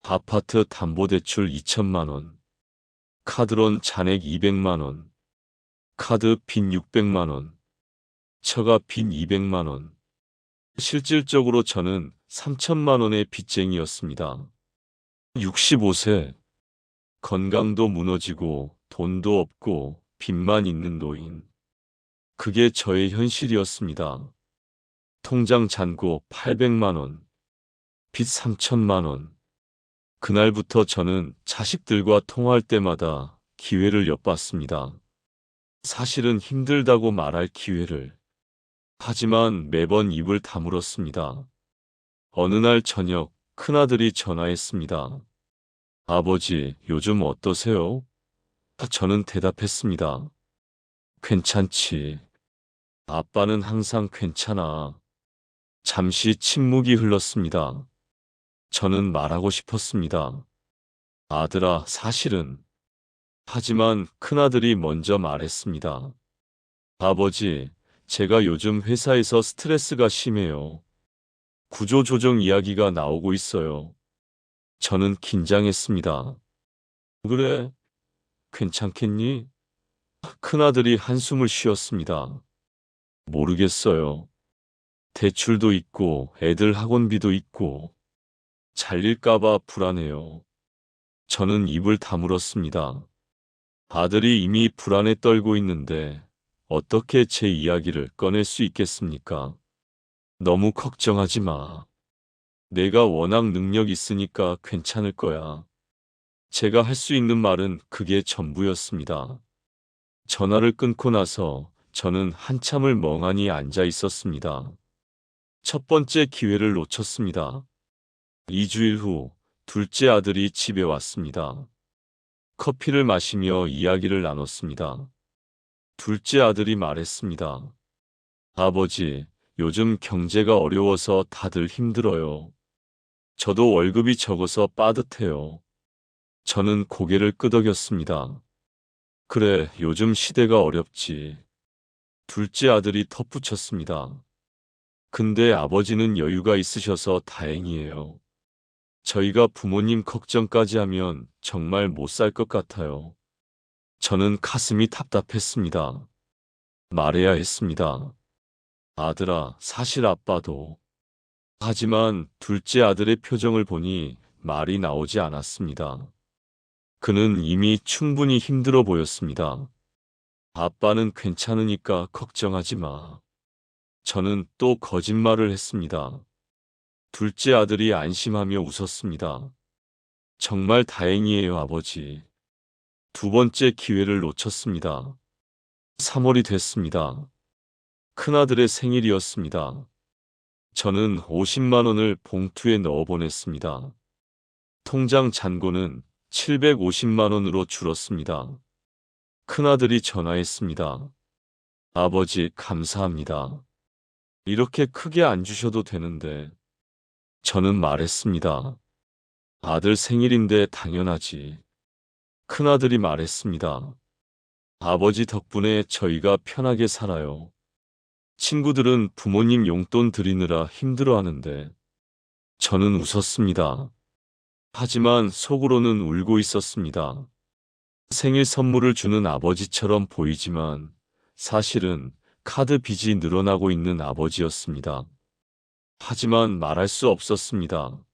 아파트 담보대출 2천만 원, 카드론 잔액 200만 원, 카드 빚 600만 원, 처가 빚 200만 원. 실질적으로 저는 3천만 원의 빚쟁이였습니다. 65세, 건강도 무너지고 돈도 없고 빚만 있는 노인. 그게 저의 현실이었습니다. 통장 잔고 800만 원, 빚 3천만 원. 그날부터 저는 자식들과 통화할 때마다 기회를 엿봤습니다. 사실은 힘들다고 말할 기회를. 하지만 매번 입을 다물었습니다. 어느 날 저녁 큰아들이 전화했습니다. 아버지, 요즘 어떠세요? 저는 대답했습니다. 괜찮지. 아빠는 항상 괜찮아. 잠시 침묵이 흘렀습니다. 저는 말하고 싶었습니다. 아들아, 사실은. 하지만 큰아들이 먼저 말했습니다. 아버지, 제가 요즘 회사에서 스트레스가 심해요. 구조조정 이야기가 나오고 있어요. 저는 긴장했습니다. 그래? 괜찮겠니? 큰아들이 한숨을 쉬었습니다. 모르겠어요. 대출도 있고 애들 학원비도 있고 잘릴까봐 불안해요. 저는 입을 다물었습니다. 아들이 이미 불안에 떨고 있는데 어떻게 제 이야기를 꺼낼 수 있겠습니까? 너무 걱정하지 마. 내가 워낙 능력 있으니까 괜찮을 거야. 제가 할 수 있는 말은 그게 전부였습니다. 전화를 끊고 나서 저는 한참을 멍하니 앉아 있었습니다. 첫 번째 기회를 놓쳤습니다. 2주일 후 둘째 아들이 집에 왔습니다. 커피를 마시며 이야기를 나눴습니다. 둘째 아들이 말했습니다. 아버지, 요즘 경제가 어려워서 다들 힘들어요. 저도 월급이 적어서 빠듯해요. 저는 고개를 끄덕였습니다. 그래, 요즘 시대가 어렵지. 둘째 아들이 덧붙였습니다. 근데 아버지는 여유가 있으셔서 다행이에요. 저희가 부모님 걱정까지 하면 정말 못 살 것 같아요. 저는 가슴이 답답했습니다. 말해야 했습니다. 아들아, 사실 아빠도. 하지만 둘째 아들의 표정을 보니 말이 나오지 않았습니다. 그는 이미 충분히 힘들어 보였습니다. 아빠는 괜찮으니까 걱정하지 마. 저는 또 거짓말을 했습니다. 둘째 아들이 안심하며 웃었습니다. 정말 다행이에요, 아버지. 두 번째 기회를 놓쳤습니다. 3월이 됐습니다. 큰아들의 생일이었습니다. 저는 50만 원을 봉투에 넣어 보냈습니다. 통장 잔고는 750만 원으로 줄었습니다. 큰아들이 전화했습니다. 아버지, 감사합니다. 이렇게 크게 안 주셔도 되는데. 저는 말했습니다. 아들 생일인데 당연하지. 큰아들이 말했습니다. 아버지 덕분에 저희가 편하게 살아요. 친구들은 부모님 용돈 드리느라 힘들어하는데 저는 웃었습니다. 하지만 속으로는 울고 있었습니다. 생일 선물을 주는 아버지처럼 보이지만 사실은 카드 빚이 늘어나고 있는 아버지였습니다. 하지만 말할 수 없었습니다.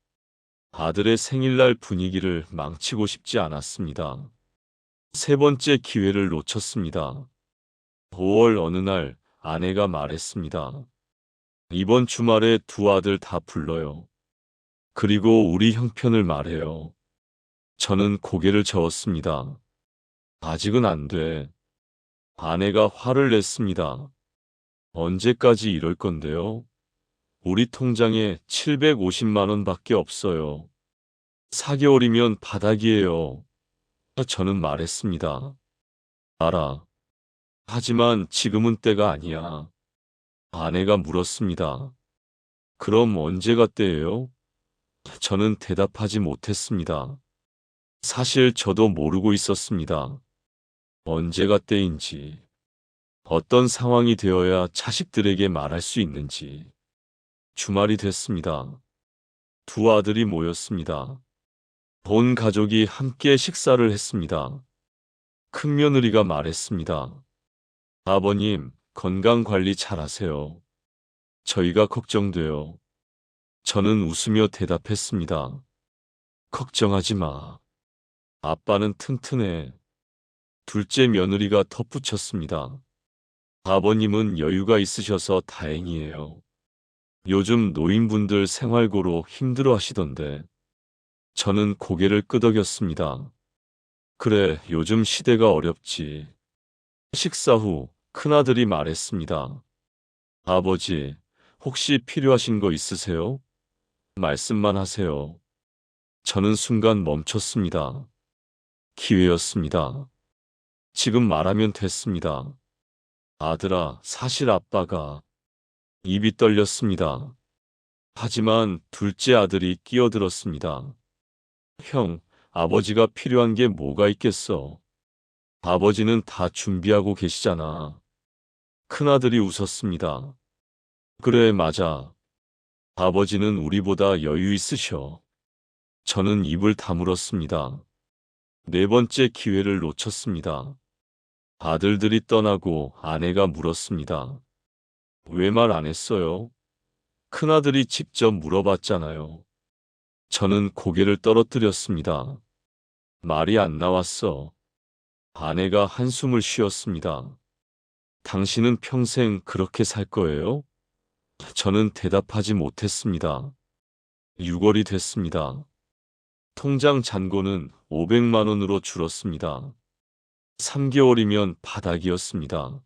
아들의 생일날 분위기를 망치고 싶지 않았습니다. 세 번째 기회를 놓쳤습니다. 5월 어느 날 아내가 말했습니다. 이번 주말에 두 아들 다 불러요. 그리고 우리 형편을 말해요. 저는 고개를 저었습니다. 아직은 안 돼. 아내가 화를 냈습니다. 언제까지 이럴 건데요? 우리 통장에 750만 원밖에 없어요. 4개월이면 바닥이에요. 저는 말했습니다. 알아. 하지만 지금은 때가 아니야. 아내가 물었습니다. 그럼 언제가 때예요? 저는 대답하지 못했습니다. 사실 저도 모르고 있었습니다. 언제가 때인지, 어떤 상황이 되어야 자식들에게 말할 수 있는지. 주말이 됐습니다. 두 아들이 모였습니다. 온 가족이 함께 식사를 했습니다. 큰며느리가 말했습니다. 아버님, 건강 관리 잘하세요. 저희가 걱정돼요. 저는 웃으며 대답했습니다. 걱정하지 마. 아빠는 튼튼해. 둘째 며느리가 덧붙였습니다. 아버님은 여유가 있으셔서 다행이에요. 요즘 노인분들 생활고로 힘들어 하시던데. 저는 고개를 끄덕였습니다. 그래, 요즘 시대가 어렵지. 식사 후 큰아들이 말했습니다. 아버지, 혹시 필요하신 거 있으세요? 말씀만 하세요. 저는 순간 멈췄습니다. 기회였습니다. 지금 말하면 됐습니다. 아들아, 사실 아빠가. 입이 떨렸습니다. 하지만 둘째 아들이 끼어들었습니다. 형, 아버지가 필요한 게 뭐가 있겠어? 아버지는 다 준비하고 계시잖아. 큰아들이 웃었습니다. 그래, 맞아. 아버지는 우리보다 여유 있으셔. 저는 입을 다물었습니다. 네 번째 기회를 놓쳤습니다. 아들들이 떠나고 아내가 물었습니다. 왜 말 안 했어요? 큰아들이 직접 물어봤잖아요. 저는 고개를 떨어뜨렸습니다. 말이 안 나왔어. 아내가 한숨을 쉬었습니다. 당신은 평생 그렇게 살 거예요? 저는 대답하지 못했습니다. 6월이 됐습니다. 통장 잔고는 500만 원으로 줄었습니다. 3개월이면 바닥이었습니다.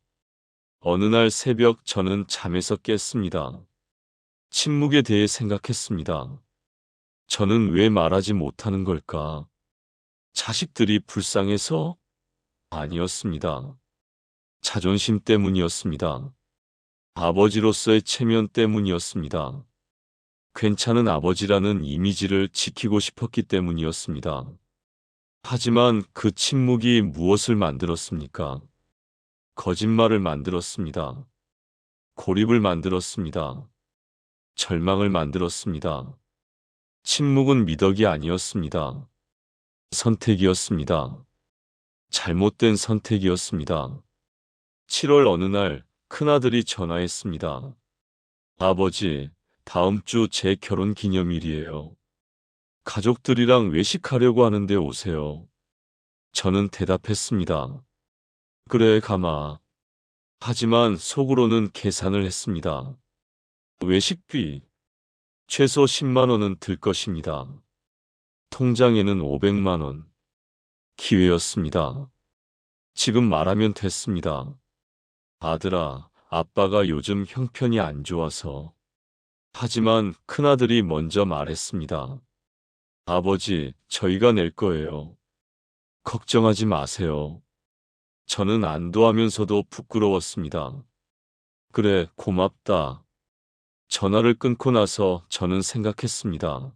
어느 날 새벽 저는 잠에서 깼습니다. 침묵에 대해 생각했습니다. 저는 왜 말하지 못하는 걸까? 자식들이 불쌍해서? 아니었습니다. 자존심 때문이었습니다. 아버지로서의 체면 때문이었습니다. 괜찮은 아버지라는 이미지를 지키고 싶었기 때문이었습니다. 하지만 그 침묵이 무엇을 만들었습니까? 거짓말을 만들었습니다. 고립을 만들었습니다. 절망을 만들었습니다. 침묵은 미덕이 아니었습니다. 선택이었습니다. 잘못된 선택이었습니다. 7월 어느 날 큰아들이 전화했습니다. 아버지, 다음 주 제 결혼 기념일이에요. 가족들이랑 외식하려고 하는데 오세요. 저는 대답했습니다. 그래, 가마. 하지만 속으로는 계산을 했습니다. 외식비, 최소 10만 원은 들 것입니다. 통장에는 500만 원. 기회였습니다. 지금 말하면 됐습니다. 아들아, 아빠가 요즘 형편이 안 좋아서. 하지만 큰아들이 먼저 말했습니다. 아버지, 저희가 낼 거예요. 걱정하지 마세요. 저는 안도하면서도 부끄러웠습니다. 그래, 고맙다. 전화를 끊고 나서 저는 생각했습니다.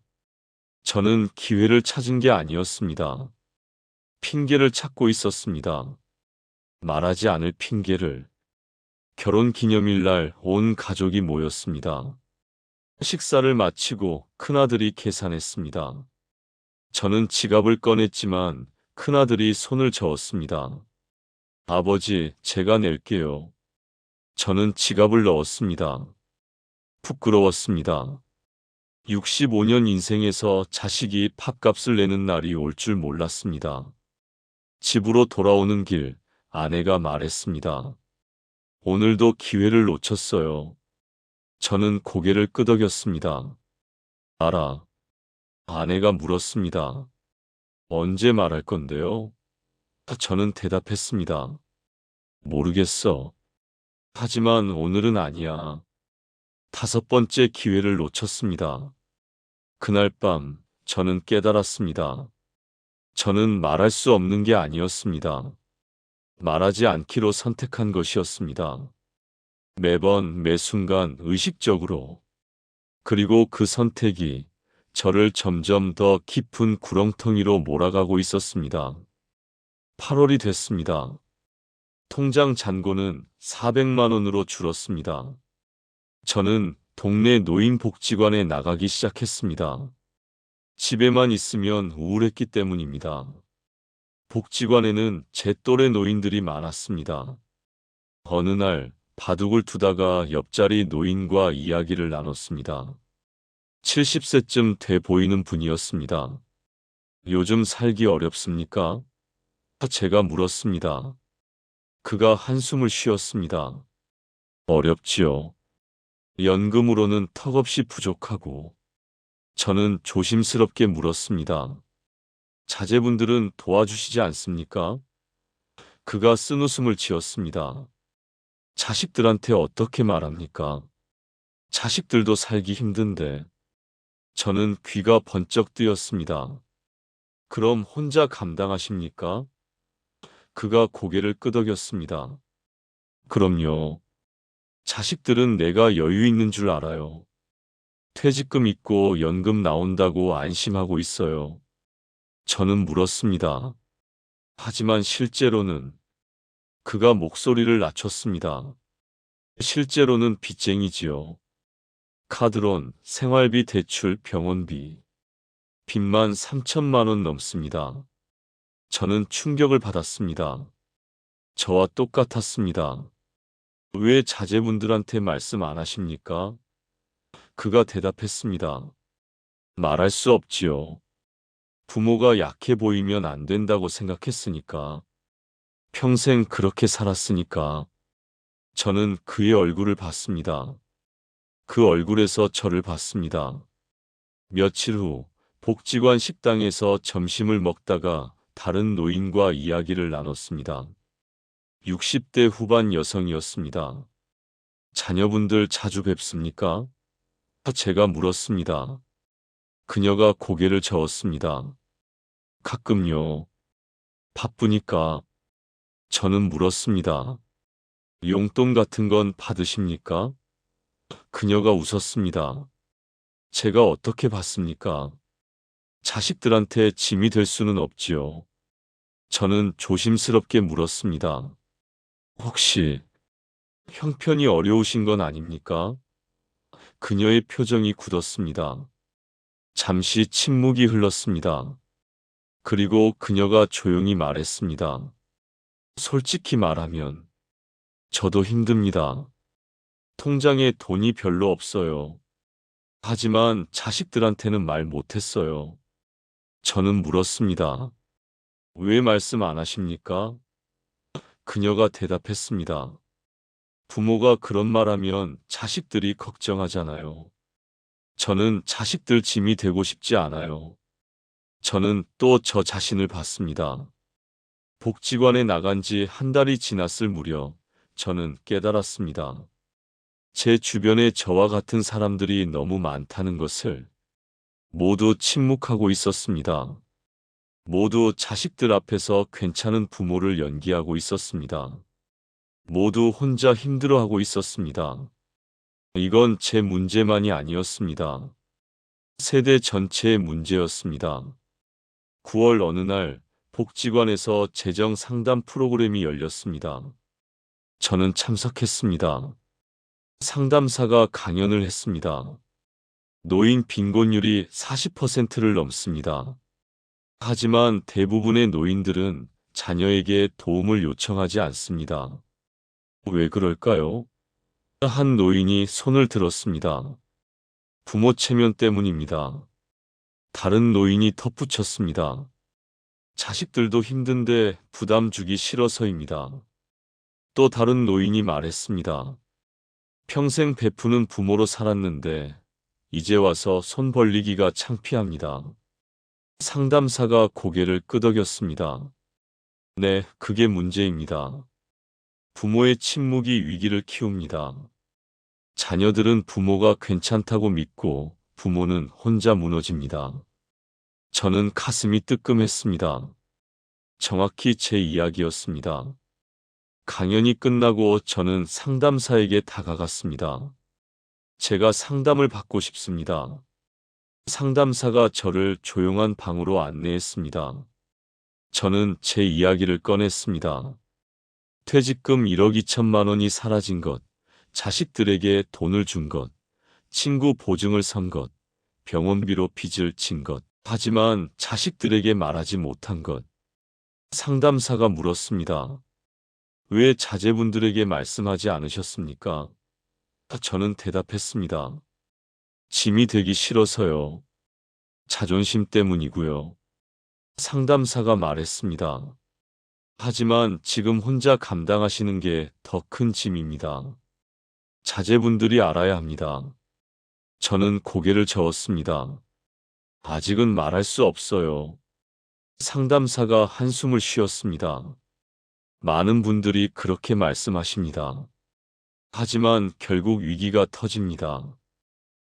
저는 기회를 찾은 게 아니었습니다. 핑계를 찾고 있었습니다. 말하지 않을 핑계를. 결혼 기념일 날 온 가족이 모였습니다. 식사를 마치고 큰아들이 계산했습니다. 저는 지갑을 꺼냈지만 큰아들이 손을 저었습니다. 아버지, 제가 낼게요. 저는 지갑을 넣었습니다. 부끄러웠습니다. 65년 인생에서 자식이 밥값을 내는 날이 올 줄 몰랐습니다. 집으로 돌아오는 길, 아내가 말했습니다. 오늘도 기회를 놓쳤어요. 저는 고개를 끄덕였습니다. 알아. 아내가 물었습니다. 언제 말할 건데요? 저는 대답했습니다. 모르겠어. 하지만 오늘은 아니야. 5번째 기회를 놓쳤습니다. 그날 밤, 저는 깨달았습니다. 저는 말할 수 없는 게 아니었습니다. 말하지 않기로 선택한 것이었습니다. 매번, 매 순간 의식적으로. 그리고 그 선택이 저를 점점 더 깊은 구렁텅이로 몰아가고 있었습니다. 8월이 됐습니다. 통장 잔고는 400만 원으로 줄었습니다. 저는 동네 노인복지관에 나가기 시작했습니다. 집에만 있으면 우울했기 때문입니다. 복지관에는 제 또래 노인들이 많았습니다. 어느 날 바둑을 두다가 옆자리 노인과 이야기를 나눴습니다. 70세쯤 돼 보이는 분이었습니다. 요즘 살기 어렵습니까? 제가 물었습니다. 그가 한숨을 쉬었습니다. 어렵지요. 연금으로는 턱없이 부족하고. 저는 조심스럽게 물었습니다. 자제분들은 도와주시지 않습니까? 그가 쓴웃음을 지었습니다. 자식들한테 어떻게 말합니까? 자식들도 살기 힘든데. 저는 귀가 번쩍 뜨였습니다. 그럼 혼자 감당하십니까? 그가 고개를 끄덕였습니다. 그럼요. 자식들은 내가 여유 있는 줄 알아요. 퇴직금 있고 연금 나온다고 안심하고 있어요. 저는 물었습니다. 하지만 실제로는 그가 목소리를 낮췄습니다. 실제로는 빚쟁이지요. 카드론, 생활비 대출, 병원비. 빚만 3천만 원 넘습니다. 저는 충격을 받았습니다. 저와 똑같았습니다. 왜 자제분들한테 말씀 안 하십니까? 그가 대답했습니다. 말할 수 없지요. 부모가 약해 보이면 안 된다고 생각했으니까. 평생 그렇게 살았으니까. 저는 그의 얼굴을 봤습니다. 그 얼굴에서 저를 봤습니다. 며칠 후 복지관 식당에서 점심을 먹다가 다른 노인과 이야기를 나눴습니다. 60대 후반 여성이었습니다. 자녀분들 자주 뵙습니까? 제가 물었습니다. 그녀가 고개를 저었습니다. 가끔요. 바쁘니까. 저는 물었습니다. 용돈 같은 건 받으십니까? 그녀가 웃었습니다. 제가 어떻게 받습니까? 자식들한테 짐이 될 수는 없지요. 저는 조심스럽게 물었습니다. 혹시 형편이 어려우신 건 아닙니까? 그녀의 표정이 굳었습니다. 잠시 침묵이 흘렀습니다. 그리고 그녀가 조용히 말했습니다. 솔직히 말하면 저도 힘듭니다. 통장에 돈이 별로 없어요. 하지만 자식들한테는 말 못했어요. 저는 물었습니다. 왜 말씀 안 하십니까? 그녀가 대답했습니다. 부모가 그런 말하면 자식들이 걱정하잖아요. 저는 자식들 짐이 되고 싶지 않아요. 저는 또 저 자신을 봤습니다. 복지관에 나간 지 한 달이 지났을 무렵 저는 깨달았습니다. 제 주변에 저와 같은 사람들이 너무 많다는 것을. 모두 침묵하고 있었습니다. 모두 자식들 앞에서 괜찮은 부모를 연기하고 있었습니다. 모두 혼자 힘들어하고 있었습니다. 이건 제 문제만이 아니었습니다. 세대 전체의 문제였습니다. 9월 어느 날 복지관에서 재정 상담 프로그램이 열렸습니다. 저는 참석했습니다. 상담사가 강연을 했습니다. 노인 빈곤율이 40%를 넘습니다. 하지만 대부분의 노인들은 자녀에게 도움을 요청하지 않습니다. 왜 그럴까요? 한 노인이 손을 들었습니다. 부모 체면 때문입니다. 다른 노인이 덧붙였습니다. 자식들도 힘든데 부담 주기 싫어서입니다. 또 다른 노인이 말했습니다. 평생 베푸는 부모로 살았는데 이제 와서 손 벌리기가 창피합니다. 상담사가 고개를 끄덕였습니다. 네, 그게 문제입니다. 부모의 침묵이 위기를 키웁니다. 자녀들은 부모가 괜찮다고 믿고 부모는 혼자 무너집니다. 저는 가슴이 뜨끔했습니다. 정확히 제 이야기였습니다. 강연이 끝나고 저는 상담사에게 다가갔습니다. 제가 상담을 받고 싶습니다. 상담사가 저를 조용한 방으로 안내했습니다. 저는 제 이야기를 꺼냈습니다. 퇴직금 1억 2천만 원이 사라진 것, 자식들에게 돈을 준 것, 친구 보증을 선 것, 병원비로 빚을 진 것, 하지만 자식들에게 말하지 못한 것. 상담사가 물었습니다. 왜 자제분들에게 말씀하지 않으셨습니까? 저는 대답했습니다. 짐이 되기 싫어서요. 자존심 때문이고요. 상담사가 말했습니다. 하지만 지금 혼자 감당하시는 게 더 큰 짐입니다. 자제분들이 알아야 합니다. 저는 고개를 저었습니다. 아직은 말할 수 없어요. 상담사가 한숨을 쉬었습니다. 많은 분들이 그렇게 말씀하십니다. 하지만 결국 위기가 터집니다.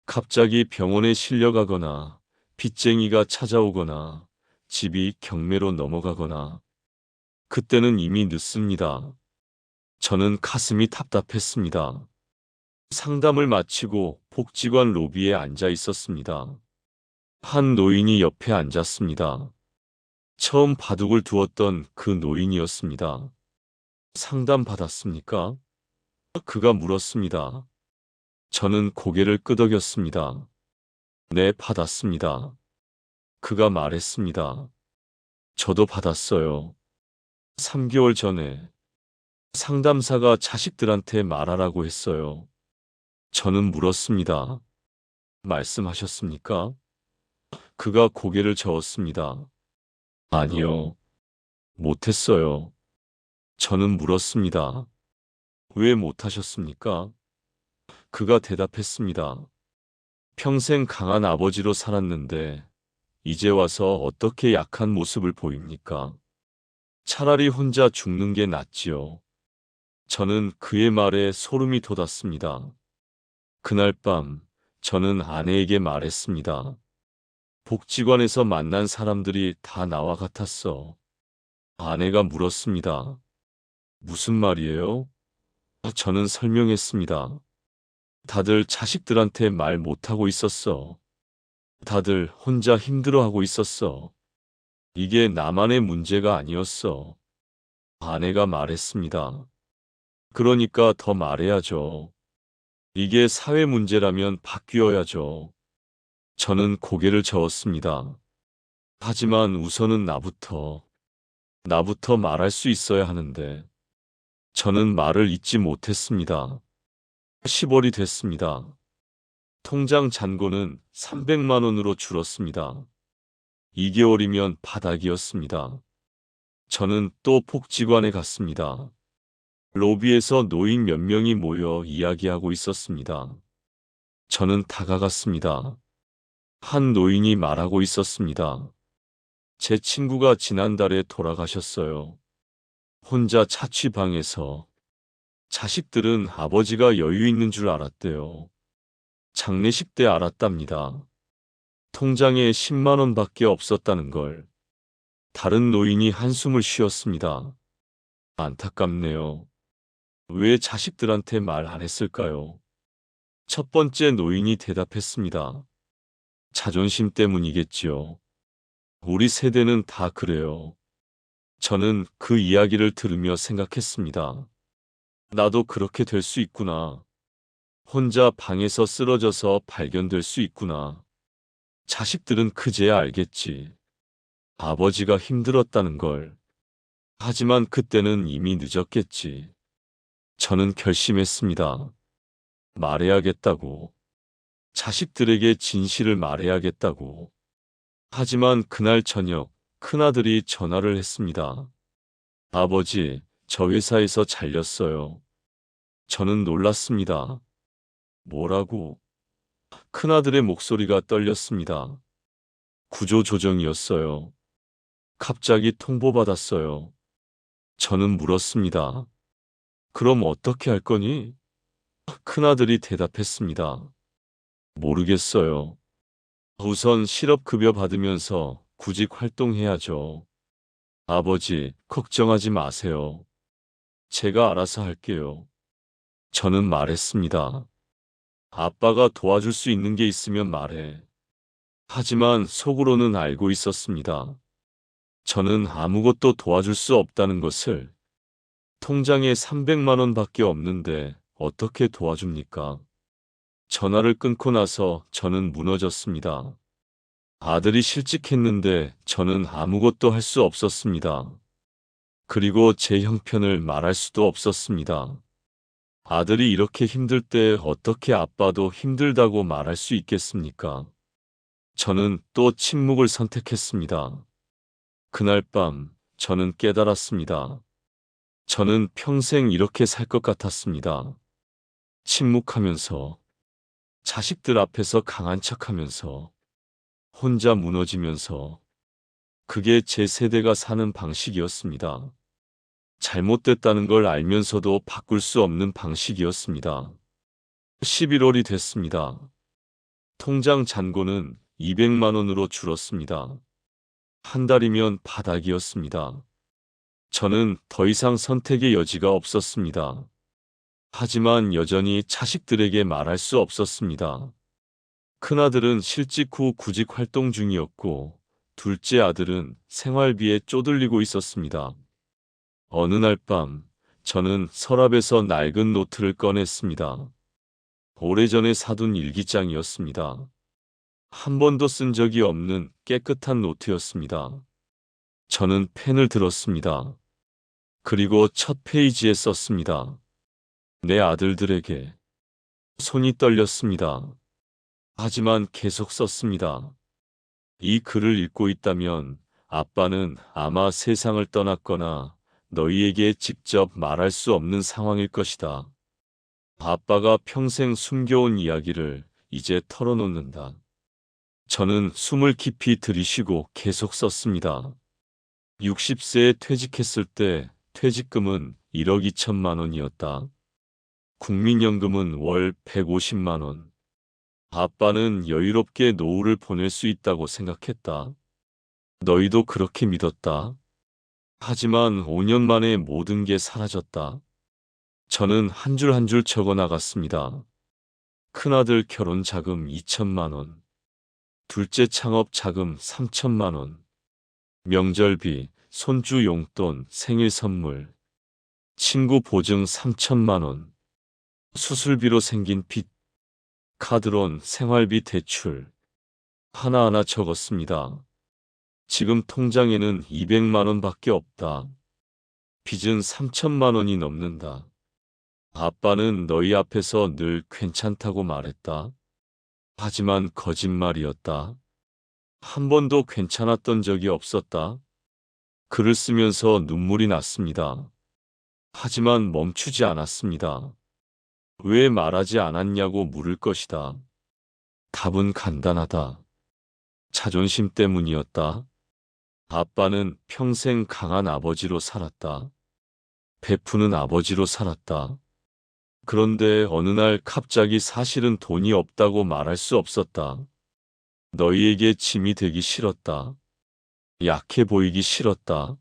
갑자기 병원에 실려가거나 빚쟁이가 찾아오거나 집이 경매로 넘어가거나 그때는 이미 늦습니다. 저는 가슴이 답답했습니다. 상담을 마치고 복지관 로비에 앉아 있었습니다. 한 노인이 옆에 앉았습니다. 처음 바둑을 두었던 그 노인이었습니다. 상담 받았습니까? 그가 물었습니다. 저는 고개를 끄덕였습니다. 네, 받았습니다. 그가 말했습니다. 저도 받았어요. 3개월 전에 상담사가 자식들한테 말하라고 했어요. 저는 물었습니다. 말씀하셨습니까? 그가 고개를 저었습니다. 아니요, 못했어요. 저는 물었습니다. 왜 못하셨습니까? 그가 대답했습니다. 평생 강한 아버지로 살았는데 이제 와서 어떻게 약한 모습을 보입니까? 차라리 혼자 죽는 게 낫지요. 저는 그의 말에 소름이 돋았습니다. 그날 밤 저는 아내에게 말했습니다. 복지관에서 만난 사람들이 다 나와 같았어. 아내가 물었습니다. 무슨 말이에요? 저는 설명했습니다. 다들 자식들한테 말 못하고 있었어. 다들 혼자 힘들어하고 있었어. 이게 나만의 문제가 아니었어. 아내가 말했습니다. 그러니까 더 말해야죠. 이게 사회 문제라면 바뀌어야죠. 저는 고개를 저었습니다. 하지만 우선은 나부터 말할 수 있어야 하는데, 저는 말을 잇지 못했습니다. 10월이 됐습니다. 통장 잔고는 300만 원으로 줄었습니다. 2개월이면 바닥이었습니다. 저는 또 복지관에 갔습니다. 로비에서 노인 몇 명이 모여 이야기하고 있었습니다. 저는 다가갔습니다. 한 노인이 말하고 있었습니다. 제 친구가 지난달에 돌아가셨어요. 혼자 자취방에서. 자식들은 아버지가 여유 있는 줄 알았대요. 장례식 때 알았답니다. 통장에 10만 원밖에 없었다는 걸. 다른 노인이 한숨을 쉬었습니다. 안타깝네요. 왜 자식들한테 말 안 했을까요? 첫 번째 노인이 대답했습니다. 자존심 때문이겠지요. 우리 세대는 다 그래요. 저는 그 이야기를 들으며 생각했습니다. 나도 그렇게 될 수 있구나. 혼자 방에서 쓰러져서 발견될 수 있구나. 자식들은 그제야 알겠지. 아버지가 힘들었다는 걸. 하지만 그때는 이미 늦었겠지. 저는 결심했습니다. 말해야겠다고. 자식들에게 진실을 말해야겠다고. 하지만 그날 저녁 큰아들이 전화를 했습니다. 아버지, 저 회사에서 잘렸어요. 저는 놀랐습니다. 뭐라고? 큰아들의 목소리가 떨렸습니다. 구조조정이었어요. 갑자기 통보받았어요. 저는 물었습니다. 그럼 어떻게 할 거니? 큰아들이 대답했습니다. 모르겠어요. 우선 실업급여 받으면서 구직 활동해야죠. 아버지, 걱정하지 마세요. 제가 알아서 할게요. 저는 말했습니다. 아빠가 도와줄 수 있는 게 있으면 말해. 하지만 속으로는 알고 있었습니다. 저는 아무것도 도와줄 수 없다는 것을. 통장에 300만 원밖에 없는데 어떻게 도와줍니까? 전화를 끊고 나서 저는 무너졌습니다. 아들이 실직했는데 저는 아무것도 할 수 없었습니다. 그리고 제 형편을 말할 수도 없었습니다. 아들이 이렇게 힘들 때 어떻게 아빠도 힘들다고 말할 수 있겠습니까? 저는 또 침묵을 선택했습니다. 그날 밤 저는 깨달았습니다. 저는 평생 이렇게 살 것 같았습니다. 침묵하면서, 자식들 앞에서 강한 척하면서, 혼자 무너지면서. 그게 제 세대가 사는 방식이었습니다. 잘못됐다는 걸 알면서도 바꿀 수 없는 방식이었습니다. 11월이 됐습니다. 통장 잔고는 200만 원으로 줄었습니다. 한 달이면 바닥이었습니다. 저는 더 이상 선택의 여지가 없었습니다. 하지만 여전히 자식들에게 말할 수 없었습니다. 큰아들은 실직 후 구직 활동 중이었고, 둘째 아들은 생활비에 쪼들리고 있었습니다. 어느 날 밤, 저는 서랍에서 낡은 노트를 꺼냈습니다. 오래전에 사둔 일기장이었습니다. 한 번도 쓴 적이 없는 깨끗한 노트였습니다. 저는 펜을 들었습니다. 그리고 첫 페이지에 썼습니다. 내 아들들에게. 손이 떨렸습니다. 하지만 계속 썼습니다. 이 글을 읽고 있다면 아빠는 아마 세상을 떠났거나 너희에게 직접 말할 수 없는 상황일 것이다. 아빠가 평생 숨겨온 이야기를 이제 털어놓는다. 저는 숨을 깊이 들이쉬고 계속 썼습니다. 60세에 퇴직했을 때 퇴직금은 1억 2천만 원이었다. 국민연금은 월 150만 원. 아빠는 여유롭게 노후를 보낼 수 있다고 생각했다. 너희도 그렇게 믿었다. 하지만 5년 만에 모든 게 사라졌다. 저는 한 줄 한 줄 적어 나갔습니다. 큰아들 결혼 자금 2천만 원. 둘째 창업 자금 3천만 원. 명절비, 손주 용돈, 생일 선물, 친구 보증 3천만 원, 수술비로 생긴 빚, 카드론, 생활비 대출, 하나하나 적었습니다. 지금 통장에는 200만 원밖에 없다. 빚은 3천만 원이 넘는다. 아빠는 너희 앞에서 늘 괜찮다고 말했다. 하지만 거짓말이었다. 한 번도 괜찮았던 적이 없었다. 글을 쓰면서 눈물이 났습니다. 하지만 멈추지 않았습니다. 왜 말하지 않았냐고 물을 것이다. 답은 간단하다. 자존심 때문이었다. 아빠는 평생 강한 아버지로 살았다. 베푸는 아버지로 살았다. 그런데 어느 날 갑자기 사실은 돈이 없다고 말할 수 없었다. 너희에게 짐이 되기 싫었다. 약해 보이기 싫었다.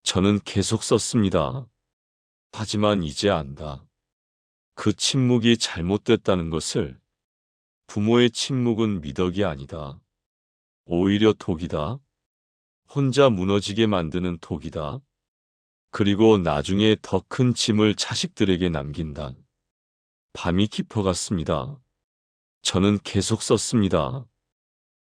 저는 계속 썼습니다. 하지만 이제 안다. 그 침묵이 잘못됐다는 것을. 부모의 침묵은 미덕이 아니다. 오히려 독이다. 혼자 무너지게 만드는 독이다. 그리고 나중에 더 큰 짐을 자식들에게 남긴다. 밤이 깊어갔습니다. 저는 계속 썼습니다.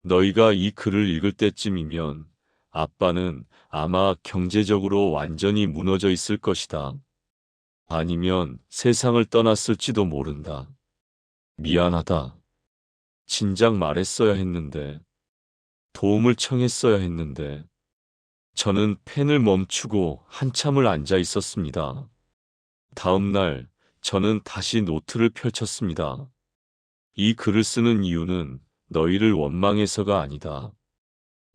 너희가 이 글을 읽을 때쯤이면 아빠는 아마 경제적으로 완전히 무너져 있을 것이다. 아니면 세상을 떠났을지도 모른다. 미안하다. 진작 말했어야 했는데, 도움을 청했어야 했는데, 저는 펜을 멈추고 한참을 앉아 있었습니다. 다음 날, 저는 다시 노트를 펼쳤습니다. 이 글을 쓰는 이유는 너희를 원망해서가 아니다.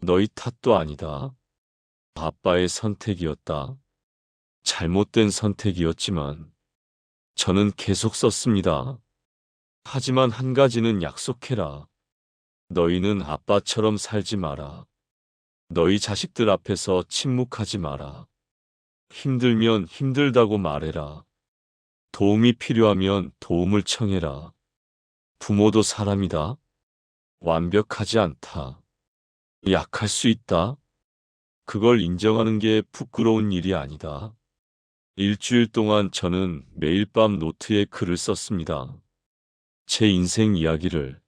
너희 탓도 아니다. 아빠의 선택이었다. 잘못된 선택이었지만, 저는 계속 썼습니다. 하지만 한 가지는 약속해라. 너희는 아빠처럼 살지 마라. 너희 자식들 앞에서 침묵하지 마라. 힘들면 힘들다고 말해라. 도움이 필요하면 도움을 청해라. 부모도 사람이다. 완벽하지 않다. 약할 수 있다. 그걸 인정하는 게 부끄러운 일이 아니다. 일주일 동안 저는 매일 밤 노트에 글을 썼습니다. 제 인생 이야기를,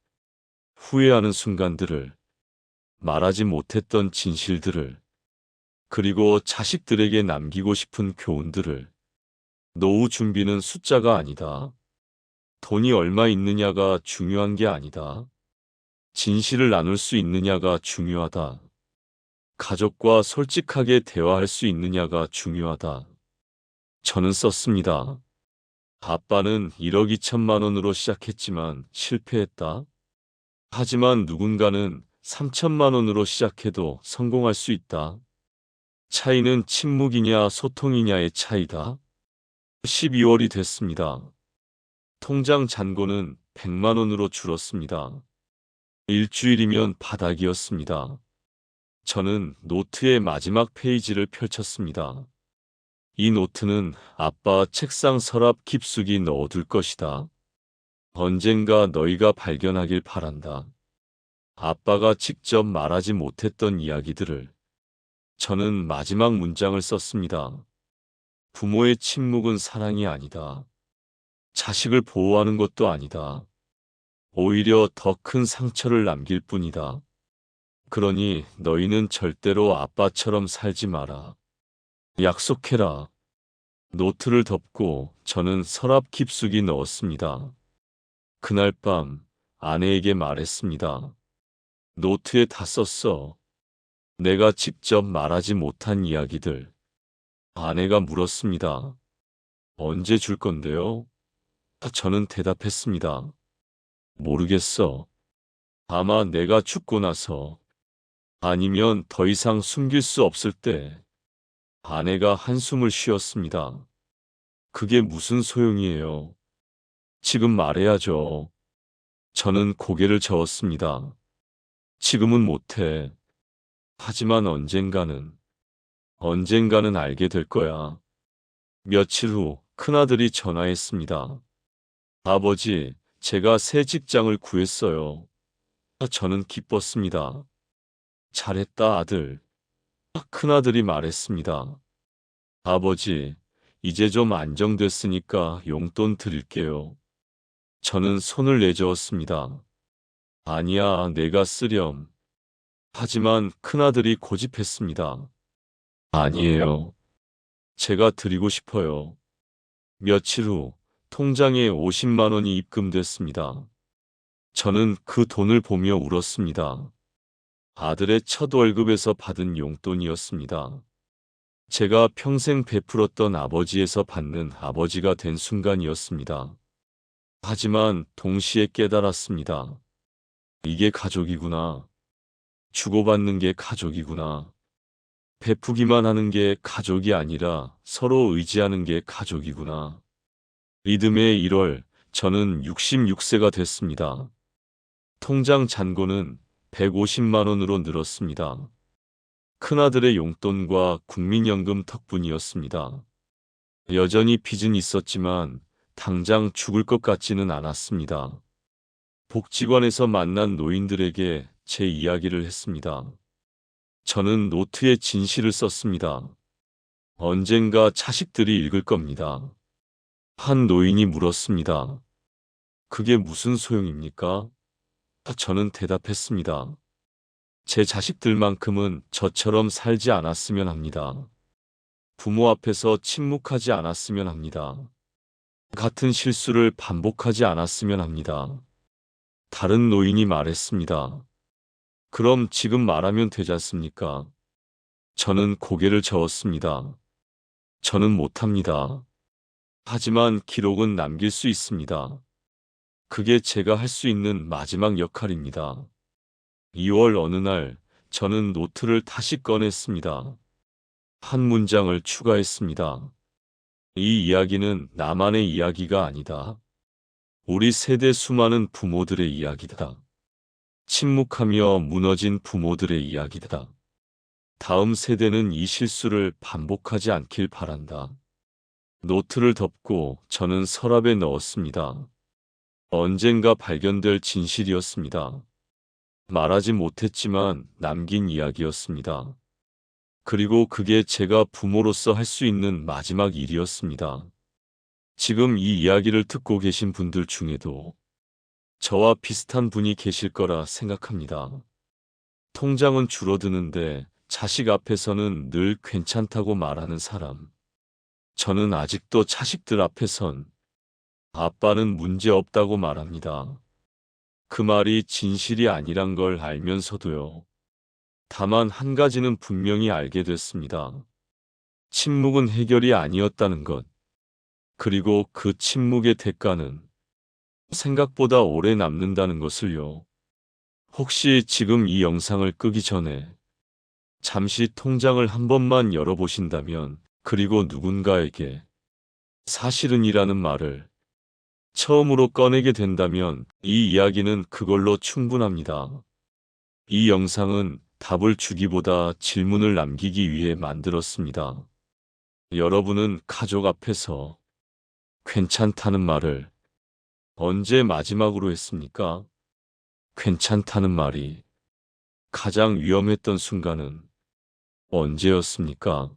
후회하는 순간들을, 말하지 못했던 진실들을, 그리고 자식들에게 남기고 싶은 교훈들을. 노후 준비는 숫자가 아니다. 돈이 얼마 있느냐가 중요한 게 아니다. 진실을 나눌 수 있느냐가 중요하다. 가족과 솔직하게 대화할 수 있느냐가 중요하다. 저는 썼습니다. 아빠는 1억 2천만 원으로 시작했지만 실패했다. 하지만 누군가는 3천만 원으로 시작해도 성공할 수 있다. 차이는 침묵이냐 소통이냐의 차이다. 12월이 됐습니다. 통장 잔고는 100만 원으로 줄었습니다. 일주일이면 바닥이었습니다. 저는 노트의 마지막 페이지를 펼쳤습니다. 이 노트는 아빠 책상 서랍 깊숙이 넣어둘 것이다. 언젠가 너희가 발견하길 바란다. 아빠가 직접 말하지 못했던 이야기들을. 저는 마지막 문장을 썼습니다. 부모의 침묵은 사랑이 아니다. 자식을 보호하는 것도 아니다. 오히려 더 큰 상처를 남길 뿐이다. 그러니 너희는 절대로 아빠처럼 살지 마라. 약속해라. 노트를 덮고 저는 서랍 깊숙이 넣었습니다. 그날 밤 아내에게 말했습니다. 노트에 다 썼어. 내가 직접 말하지 못한 이야기들. 아내가 물었습니다. 언제 줄 건데요? 저는 대답했습니다. 모르겠어. 아마 내가 죽고 나서, 아니면 더 이상 숨길 수 없을 때. 아내가 한숨을 쉬었습니다. 그게 무슨 소용이에요? 지금 말해야죠. 저는 고개를 저었습니다. 지금은 못해. 하지만 언젠가는 알게 될 거야. 며칠 후 큰아들이 전화했습니다. 아버지, 제가 새 직장을 구했어요. 저는 기뻤습니다. 잘했다, 아들. 큰아들이 말했습니다. 아버지, 이제 좀 안정됐으니까 용돈 드릴게요. 저는 손을 내저었습니다. 아니야, 내가 쓰렴. 하지만 큰아들이 고집했습니다. 아니에요. 제가 드리고 싶어요. 며칠 후 통장에 50만 원이 입금됐습니다. 저는 그 돈을 보며 울었습니다. 아들의 첫 월급에서 받은 용돈이었습니다. 제가 평생 베풀었던 아버지에서 받는 아버지가 된 순간이었습니다. 하지만 동시에 깨달았습니다. 이게 가족이구나. 주고받는 게 가족이구나. 베푸기만 하는 게 가족이 아니라 서로 의지하는 게 가족이구나. 리듬의 1월, 저는 66세가 됐습니다. 통장 잔고는 150만 원으로 늘었습니다. 큰아들의 용돈과 국민연금 덕분이었습니다. 여전히 빚은 있었지만 당장 죽을 것 같지는 않았습니다. 복지관에서 만난 노인들에게 제 이야기를 했습니다. 저는 노트에 진실을 썼습니다. 언젠가 자식들이 읽을 겁니다. 한 노인이 물었습니다. 그게 무슨 소용입니까? 저는 대답했습니다. 제 자식들만큼은 저처럼 살지 않았으면 합니다. 부모 앞에서 침묵하지 않았으면 합니다. 같은 실수를 반복하지 않았으면 합니다. 다른 노인이 말했습니다. 그럼 지금 말하면 되지 않습니까? 저는 고개를 저었습니다. 저는 못합니다. 하지만 기록은 남길 수 있습니다. 그게 제가 할 수 있는 마지막 역할입니다. 2월 어느 날 저는 노트를 다시 꺼냈습니다. 한 문장을 추가했습니다. 이 이야기는 나만의 이야기가 아니다. 우리 세대 수많은 부모들의 이야기다. 침묵하며 무너진 부모들의 이야기다. 다음 세대는 이 실수를 반복하지 않길 바란다. 노트를 덮고 저는 서랍에 넣었습니다. 언젠가 발견될 진실이었습니다. 말하지 못했지만 남긴 이야기였습니다. 그리고 그게 제가 부모로서 할 수 있는 마지막 일이었습니다. 지금 이 이야기를 듣고 계신 분들 중에도 저와 비슷한 분이 계실 거라 생각합니다. 통장은 줄어드는데 자식 앞에서는 늘 괜찮다고 말하는 사람. 저는 아직도 자식들 앞에선 아빠는 문제 없다고 말합니다. 그 말이 진실이 아니란 걸 알면서도요. 다만 한 가지는 분명히 알게 됐습니다. 침묵은 해결이 아니었다는 것. 그리고 그 침묵의 대가는 생각보다 오래 남는다는 것을요. 혹시 지금 이 영상을 끄기 전에 잠시 통장을 한 번만 열어보신다면, 그리고 누군가에게 사실은이라는 말을 처음으로 꺼내게 된다면 이 이야기는 그걸로 충분합니다. 이 영상은 답을 주기보다 질문을 남기기 위해 만들었습니다. 여러분은 가족 앞에서 괜찮다는 말을 언제 마지막으로 했습니까? 괜찮다는 말이 가장 위험했던 순간은 언제였습니까?